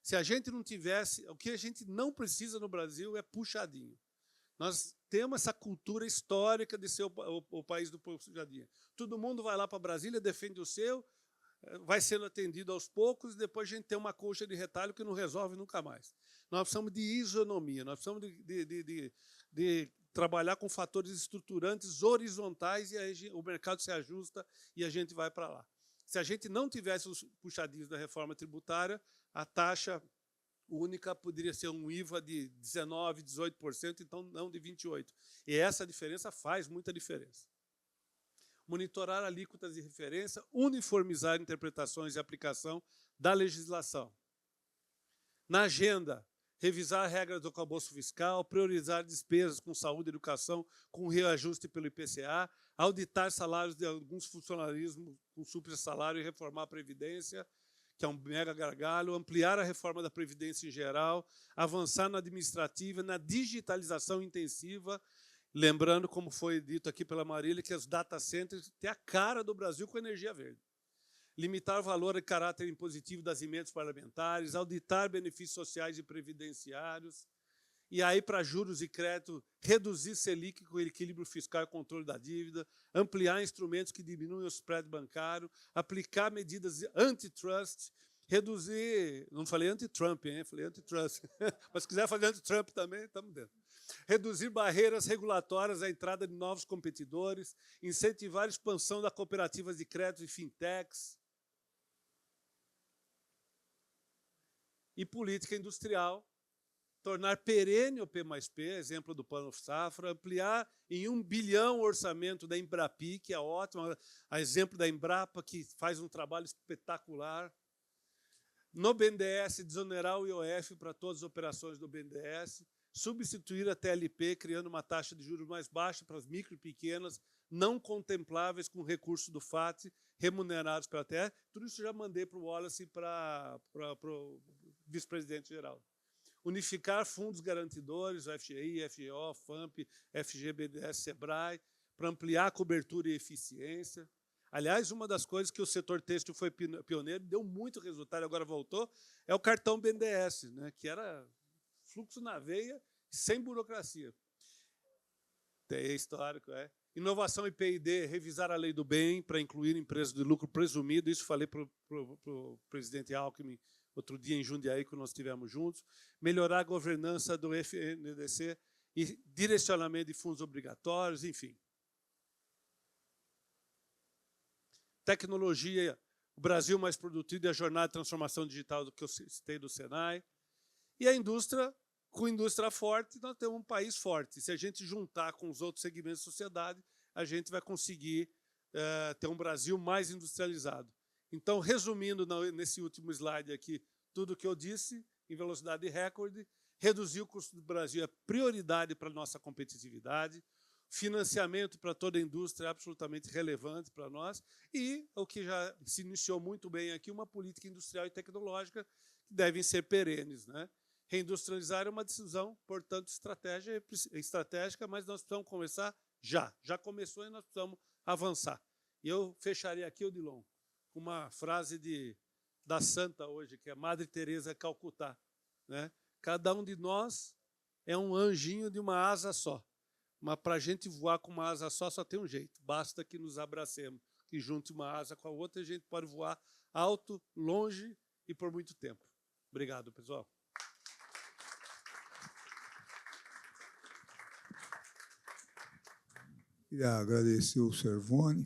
Se a gente não tivesse... O que a gente não precisa no Brasil é puxadinho. Nós temos essa cultura histórica de ser o país do puxadinho. Todo mundo vai lá para Brasília, defende o seu, vai sendo atendido aos poucos, e depois a gente tem uma colcha de retalho que não resolve nunca mais. Nós precisamos de isonomia, nós precisamos de trabalhar com fatores estruturantes horizontais, e aí o mercado se ajusta e a gente vai para lá. Se a gente não tivesse os puxadinhos da reforma tributária, a taxa única poderia ser um IVA de 19%, 18%, então não de 28%. E essa diferença faz muita diferença. Monitorar alíquotas de referência, uniformizar interpretações e aplicação da legislação. Na agenda, revisar regras do arcabouço fiscal, priorizar despesas com saúde e educação com reajuste pelo IPCA, auditar salários de alguns funcionalismos com super-salário e reformar a Previdência, que é um mega gargalo, ampliar a reforma da Previdência em geral, avançar na administrativa, na digitalização intensiva, lembrando, como foi dito aqui pela Marília, que os data centers têm a cara do Brasil com energia verde. Limitar o valor e caráter impositivo das emendas parlamentares, auditar benefícios sociais e previdenciários, e aí, para juros e crédito, reduzir Selic com equilíbrio fiscal e controle da dívida, ampliar instrumentos que diminuem o spread bancário, aplicar medidas antitrust, reduzir... Não falei anti-Trump, hein? Falei antitrust. Mas se quiser fazer anti-Trump também, estamos dentro. Reduzir barreiras regulatórias à entrada de novos competidores, incentivar a expansão das cooperativas de crédito e fintechs, e política industrial, tornar perene o P+P, exemplo do Plano Safra, ampliar em 1 bilhão o orçamento da Embrapi, que é ótimo, a exemplo da Embrapa, que faz um trabalho espetacular. No BNDES, desonerar o IOF para todas as operações do BNDES, substituir a TLP, criando uma taxa de juros mais baixa para as micro e pequenas, não contempláveis com recurso do FAT, remunerados pela TR. Tudo isso já mandei para o Wallace e para o vice-presidente geral. Unificar fundos garantidores, o FGI, FGO, FAMP, FG, BNDES, SEBRAE, para ampliar a cobertura e eficiência. Aliás, uma das coisas que o setor têxtil foi pioneiro, deu muito resultado, agora voltou, é o cartão BNDES, né, que era fluxo na veia, sem burocracia. Tem histórico, é. Inovação e P&D, revisar a lei do bem para incluir empresas de lucro presumido, isso falei para o presidente Alckmin outro dia em Jundiaí, que nós estivemos juntos. Melhorar a governança do FNDC e direcionamento de fundos obrigatórios, enfim. Tecnologia, o Brasil mais produtivo e a jornada de transformação digital do que eu citei do Senai. E a indústria, com indústria forte, nós temos um país forte. Se a gente juntar com os outros segmentos da sociedade, a gente vai conseguir ter um Brasil mais industrializado. Então, resumindo nesse último slide aqui, tudo o que eu disse, em velocidade recorde, reduzir o custo do Brasil é prioridade para a nossa competitividade, financiamento para toda a indústria é absolutamente relevante para nós, e o que já se iniciou muito bem aqui, uma política industrial e tecnológica que devem ser perenes, né? Reindustrializar é uma decisão, portanto, estratégica, mas nós precisamos começar já. Já começou e nós precisamos avançar. E eu fecharia aqui, Odilon, com uma frase da santa hoje, que é Madre Teresa de Calcutá, né? Cada um de nós é um anjinho de uma asa só. Mas para a gente voar com uma asa só tem um jeito. Basta que nos abracemos, que junte uma asa com a outra, a gente pode voar alto, longe e por muito tempo. Obrigado, pessoal. Queria agradecer o Cervoni.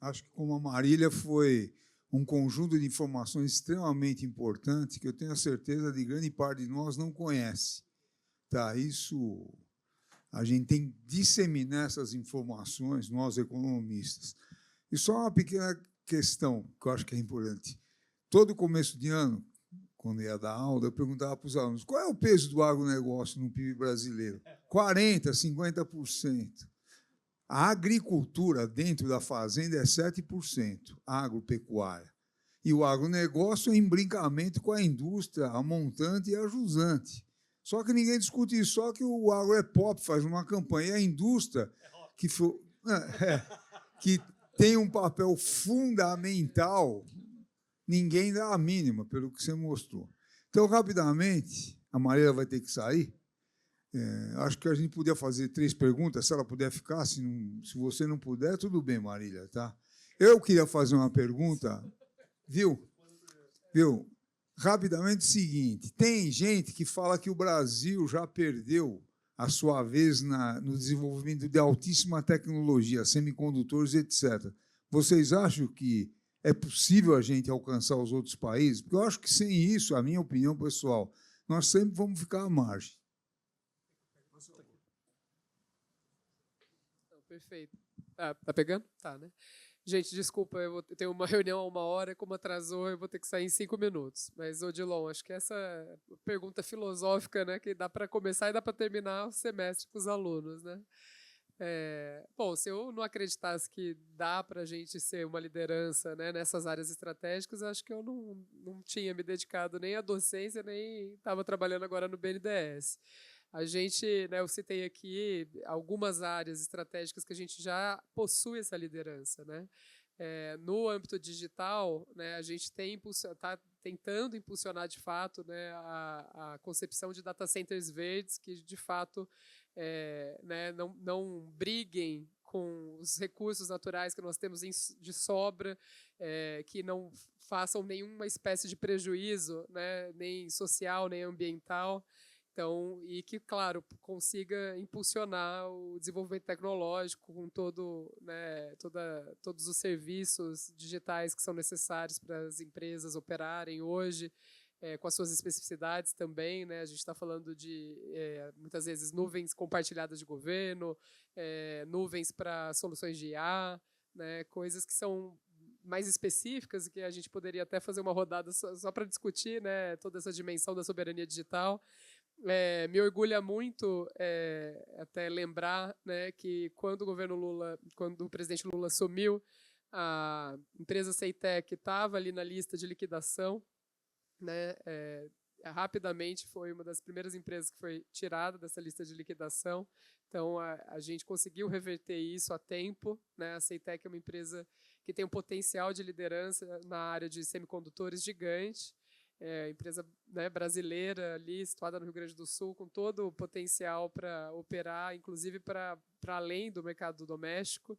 Acho que, como a Marília, foi um conjunto de informações extremamente importante que eu tenho a certeza de grande parte de nós não conhece. Tá? Isso, a gente tem que disseminar essas informações, nós economistas. E só uma pequena questão que eu acho que é importante. Todo começo de ano, quando ia dar aula, eu perguntava para os alunos, qual é o peso do agronegócio no PIB brasileiro? 40%, 50%. A agricultura dentro da fazenda é 7%, agropecuária. E o agronegócio é em brincamento com a indústria, a montante e a jusante. Só que ninguém discute isso, só que o agro é pop, faz uma campanha. E a indústria, que tem um papel fundamental, ninguém dá a mínima, pelo que você mostrou. Então, rapidamente, a Marília vai ter que sair. Acho que a gente podia fazer 3 perguntas, se ela puder ficar. Se você não puder, tudo bem, Marília. Tá? Eu queria fazer uma pergunta, viu? Rapidamente, o seguinte, tem gente que fala que o Brasil já perdeu a sua vez no desenvolvimento de altíssima tecnologia, semicondutores, etc. Vocês acham que é possível a gente alcançar os outros países? Porque eu acho que sem isso, a minha opinião pessoal, nós sempre vamos ficar à margem. Perfeito. Tá pegando? Tá, né? Gente, desculpa, eu tenho uma reunião a 1h, como atrasou, eu vou ter que sair em 5 minutos. Mas, Odilon, acho que essa pergunta filosófica, né, que dá para começar e dá para terminar o semestre com os alunos, né? Bom, se eu não acreditasse que dá para a gente ser uma liderança, né, nessas áreas estratégicas, acho que eu não tinha me dedicado nem à docência, nem estava trabalhando agora no BNDES. A gente, né, eu citei aqui algumas áreas estratégicas que a gente já possui essa liderança, né? No âmbito digital, né, a gente está tentando impulsionar de fato, né, a concepção de data centers verdes que de fato né, não briguem com os recursos naturais que nós temos de sobra, que não façam nenhuma espécie de prejuízo, né, nem social nem ambiental. Então, e que, claro, consiga impulsionar o desenvolvimento tecnológico com todos os serviços digitais que são necessários para as empresas operarem hoje, com as suas especificidades também, né? A gente está falando de, muitas vezes, nuvens compartilhadas de governo, nuvens para soluções de IA, né? Coisas que são mais específicas e que a gente poderia até fazer uma rodada só para discutir, né, toda essa dimensão da soberania digital. Me orgulha muito até lembrar, né, que quando o presidente Lula assumiu, a empresa Ceitec estava ali na lista de liquidação, né, rapidamente foi uma das primeiras empresas que foi tirada dessa lista de liquidação. Então a gente conseguiu reverter isso a tempo, né? A Ceitec é uma empresa que tem um potencial de liderança na área de semicondutores gigante. Empresa, né, brasileira ali, situada no Rio Grande do Sul, com todo o potencial para operar, inclusive para além do mercado doméstico.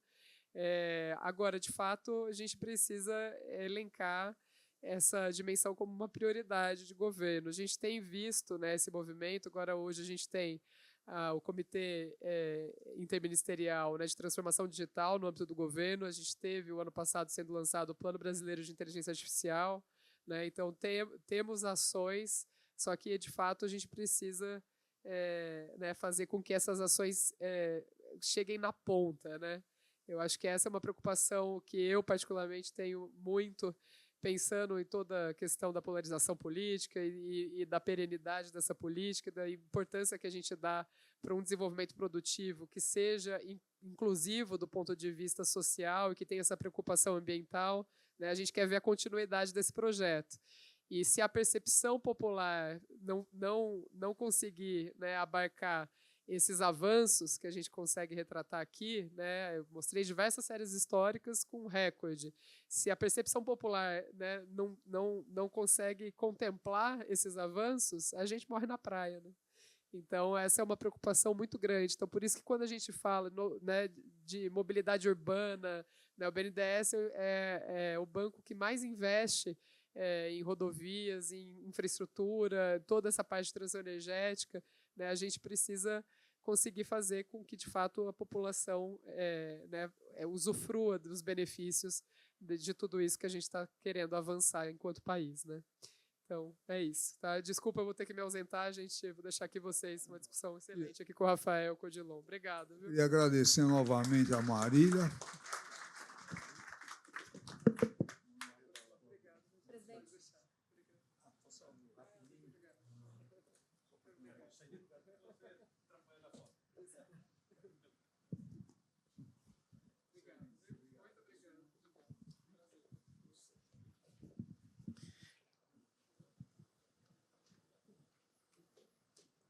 Agora, de fato, a gente precisa elencar essa dimensão como uma prioridade de governo. A gente tem visto, né, esse movimento. Agora, hoje, a gente tem o Comitê Interministerial, né, de Transformação Digital no âmbito do governo. A gente teve, o ano passado, sendo lançado o Plano Brasileiro de Inteligência Artificial, né? Então, temos ações, só que, de fato, a gente precisa né, fazer com que essas ações cheguem na ponta, né? Eu acho que essa é uma preocupação que eu, particularmente, tenho muito, pensando em toda a questão da polarização política e da perenidade dessa política, da importância que a gente dá para um desenvolvimento produtivo que seja inclusivo do ponto de vista social e que tenha essa preocupação ambiental. Né? A gente quer ver a continuidade desse projeto. E se a percepção popular não conseguir, né, abarcar esses avanços que a gente consegue retratar aqui, né, eu mostrei diversas séries históricas com recorde. Se a percepção popular, né, não consegue contemplar esses avanços, a gente morre na praia. Né? Então, essa é uma preocupação muito grande. Então, por isso que quando a gente fala né, de mobilidade urbana, né, o BNDES é o banco que mais investe em rodovias, em infraestrutura, toda essa parte de transição energética. Né, a gente precisa conseguir fazer com que, de fato, a população né, usufrua dos benefícios de tudo isso que a gente está querendo avançar enquanto país. Né? Então, é isso. Tá? Desculpa, eu vou ter que me ausentar, gente. Vou deixar aqui vocês uma discussão excelente aqui com o Rafael, com o Odilon. Obrigado. Viu? Queria agradecer novamente a Marília.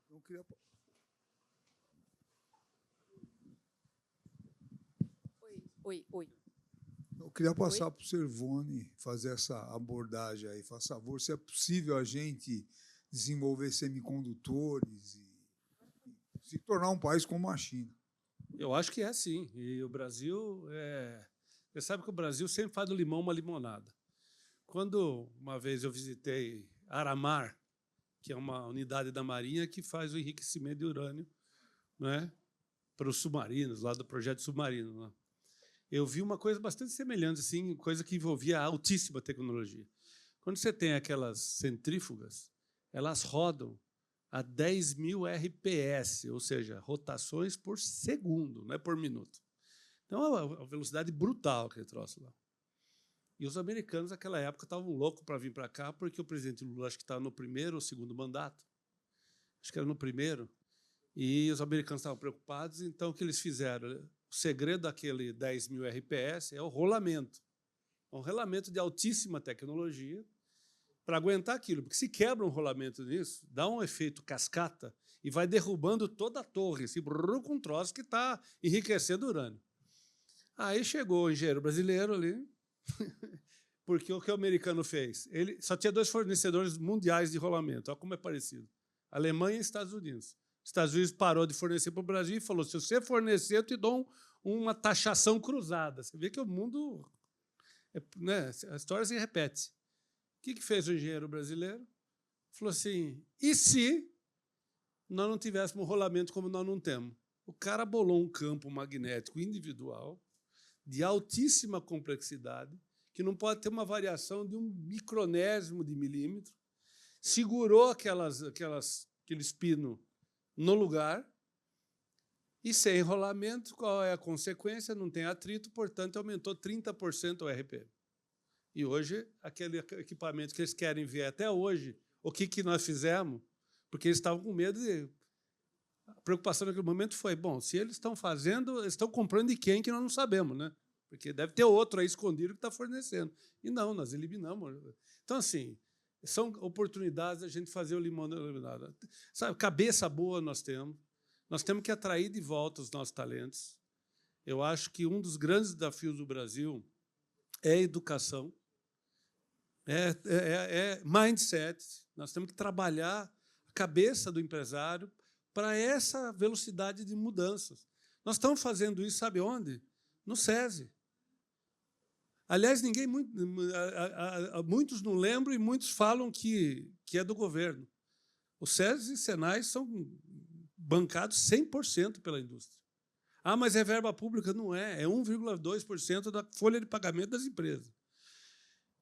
Eu queria... Oi. Eu queria passar para o Cervoni fazer essa abordagem aí. Faz favor, se é possível a gente desenvolver semicondutores e se tornar um país como a China. Eu acho que é sim. E o Brasil Você sabe que o Brasil sempre faz do limão uma limonada. Quando uma vez eu visitei Aramar, que é uma unidade da Marinha que faz o enriquecimento de urânio, né, para os submarinos, lá do projeto submarino, né? Eu vi uma coisa bastante semelhante, assim, coisa que envolvia altíssima tecnologia. Quando você tem aquelas centrífugas, elas rodam a 10.000 RPS, ou seja, rotações por segundo, não é por minuto. Então, é uma velocidade brutal aquele troço lá. E os americanos, naquela época, estavam loucos para vir para cá, porque o presidente Lula, acho que estava no primeiro ou segundo mandato, acho que era no primeiro, e os americanos estavam preocupados, então o que eles fizeram? O segredo daquele 10.000 RPS é o rolamento. É um rolamento de altíssima tecnologia para aguentar aquilo, porque se quebra um rolamento nisso, dá um efeito cascata e vai derrubando toda a torre, esse com um troço que está enriquecendo urânio. Aí chegou o engenheiro brasileiro ali, porque o que o americano fez? Ele só tinha 2 fornecedores mundiais de rolamento, olha como é parecido, Alemanha e Estados Unidos. Os Estados Unidos parou de fornecer para o Brasil e falou, se você fornecer, eu te dou uma taxação cruzada. Você vê que o mundo... né, a história se repete. O que fez o engenheiro brasileiro? Falou assim, e se nós não tivéssemos um rolamento como nós não temos? O cara bolou um campo magnético individual de altíssima complexidade, que não pode ter uma variação de 1 micronésimo de milímetro, segurou aqueles pinos no lugar, e sem rolamento, qual é a consequência? Não tem atrito, portanto, aumentou 30% o RPM. E hoje, aquele equipamento que eles querem ver até hoje, o que nós fizemos, porque eles estavam com medo de... A preocupação naquele momento foi, bom, se eles estão fazendo, eles estão comprando de quem que nós não sabemos, né? Porque deve ter outro aí escondido que está fornecendo. E não, nós eliminamos. Então, assim, são oportunidades da gente fazer o limão da limonada. Sabe, cabeça boa nós temos que atrair de volta os nossos talentos. Eu acho que um dos grandes desafios do Brasil é a educação, é mindset. Nós temos que trabalhar a cabeça do empresário para essa velocidade de mudanças. Nós estamos fazendo isso, sabe onde? No SESI. Aliás, muitos não lembram e muitos falam que é do governo. O SESI e Senai são bancados 100% pela indústria. Ah, mas é verba pública? Não é. É 1,2% da folha de pagamento das empresas.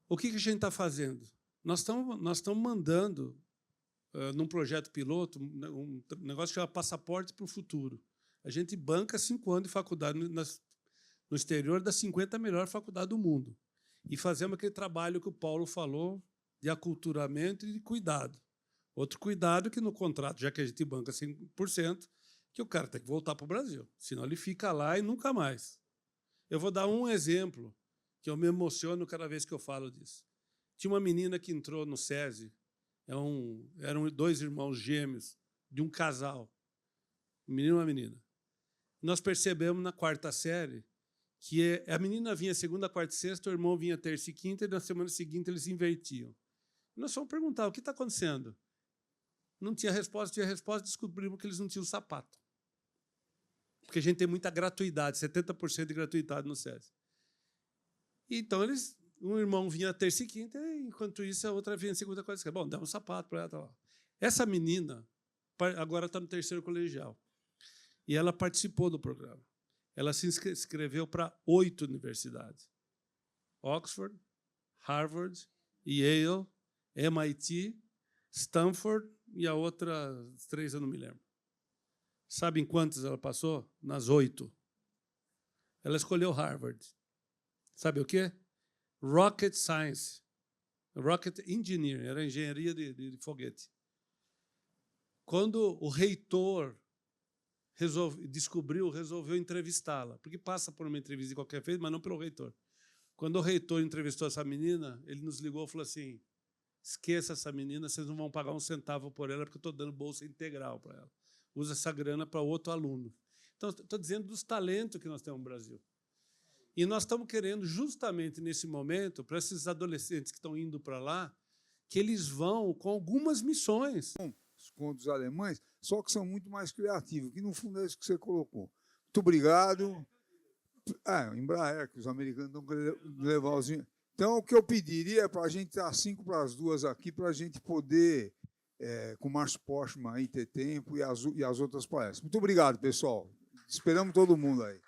O que a gente está fazendo? Nós estamos mandando, num projeto piloto, um negócio que chama Passaporte para o Futuro. A gente banca 5 anos de faculdade no exterior das 50 melhores faculdades do mundo. E fazemos aquele trabalho que o Paulo falou de aculturamento e de cuidado. Outro cuidado que no contrato, já que a gente banca 100%, que o cara tem que voltar para o Brasil, senão ele fica lá e nunca mais. Eu vou dar um exemplo que eu me emociono cada vez que eu falo disso. Tinha uma menina que entrou no SESI, eram 2 irmãos gêmeos de um casal, um menino e uma menina. Nós percebemos na 4ª série que a menina vinha segunda, quarta e sexta, o irmão vinha terça e quinta, e na semana seguinte eles invertiam. Nós fomos perguntar, o que está acontecendo? Não tinha resposta, descobrimos que eles não tinham sapato. Porque a gente tem muita gratuidade, 70% de gratuidade no SESI. Então, um irmão vinha terça e quinta, enquanto isso a outra vinha segunda, quarta e sexta. Bom, dá um sapato para ela. Tá lá. Essa menina agora está no 3º colegial. E ela participou do programa. Ela se inscreveu para 8 universidades. Oxford, Harvard, Yale, MIT, Stanford e a outra, 3 eu não me lembro. Sabe em quantas ela passou? Nas 8. Ela escolheu Harvard. Sabe o quê? Rocket Science. Rocket Engineering, era engenharia de foguete. quando o reitor resolveu entrevistá-la, porque passa por uma entrevista de qualquer feito, mas não pelo reitor. Quando o reitor entrevistou essa menina, ele nos ligou e falou assim: esqueça essa menina, vocês não vão pagar um centavo por ela, porque eu estou dando bolsa integral para ela. Usa essa grana para outro aluno. Então, estou dizendo dos talentos que nós temos no Brasil. E nós estamos querendo, justamente nesse momento, para esses adolescentes que estão indo para lá, que eles vão com algumas missões. Com os alemães, só que são muito mais criativos, que no fundo é isso que você colocou. Muito obrigado. O Embraer, que os americanos não querem levar os... Então, o que eu pediria é para a gente estar 1:55 aqui, para a gente poder, com o Márcio Postman, aí, ter tempo e as outras palestras. Muito obrigado, pessoal. Esperamos todo mundo aí.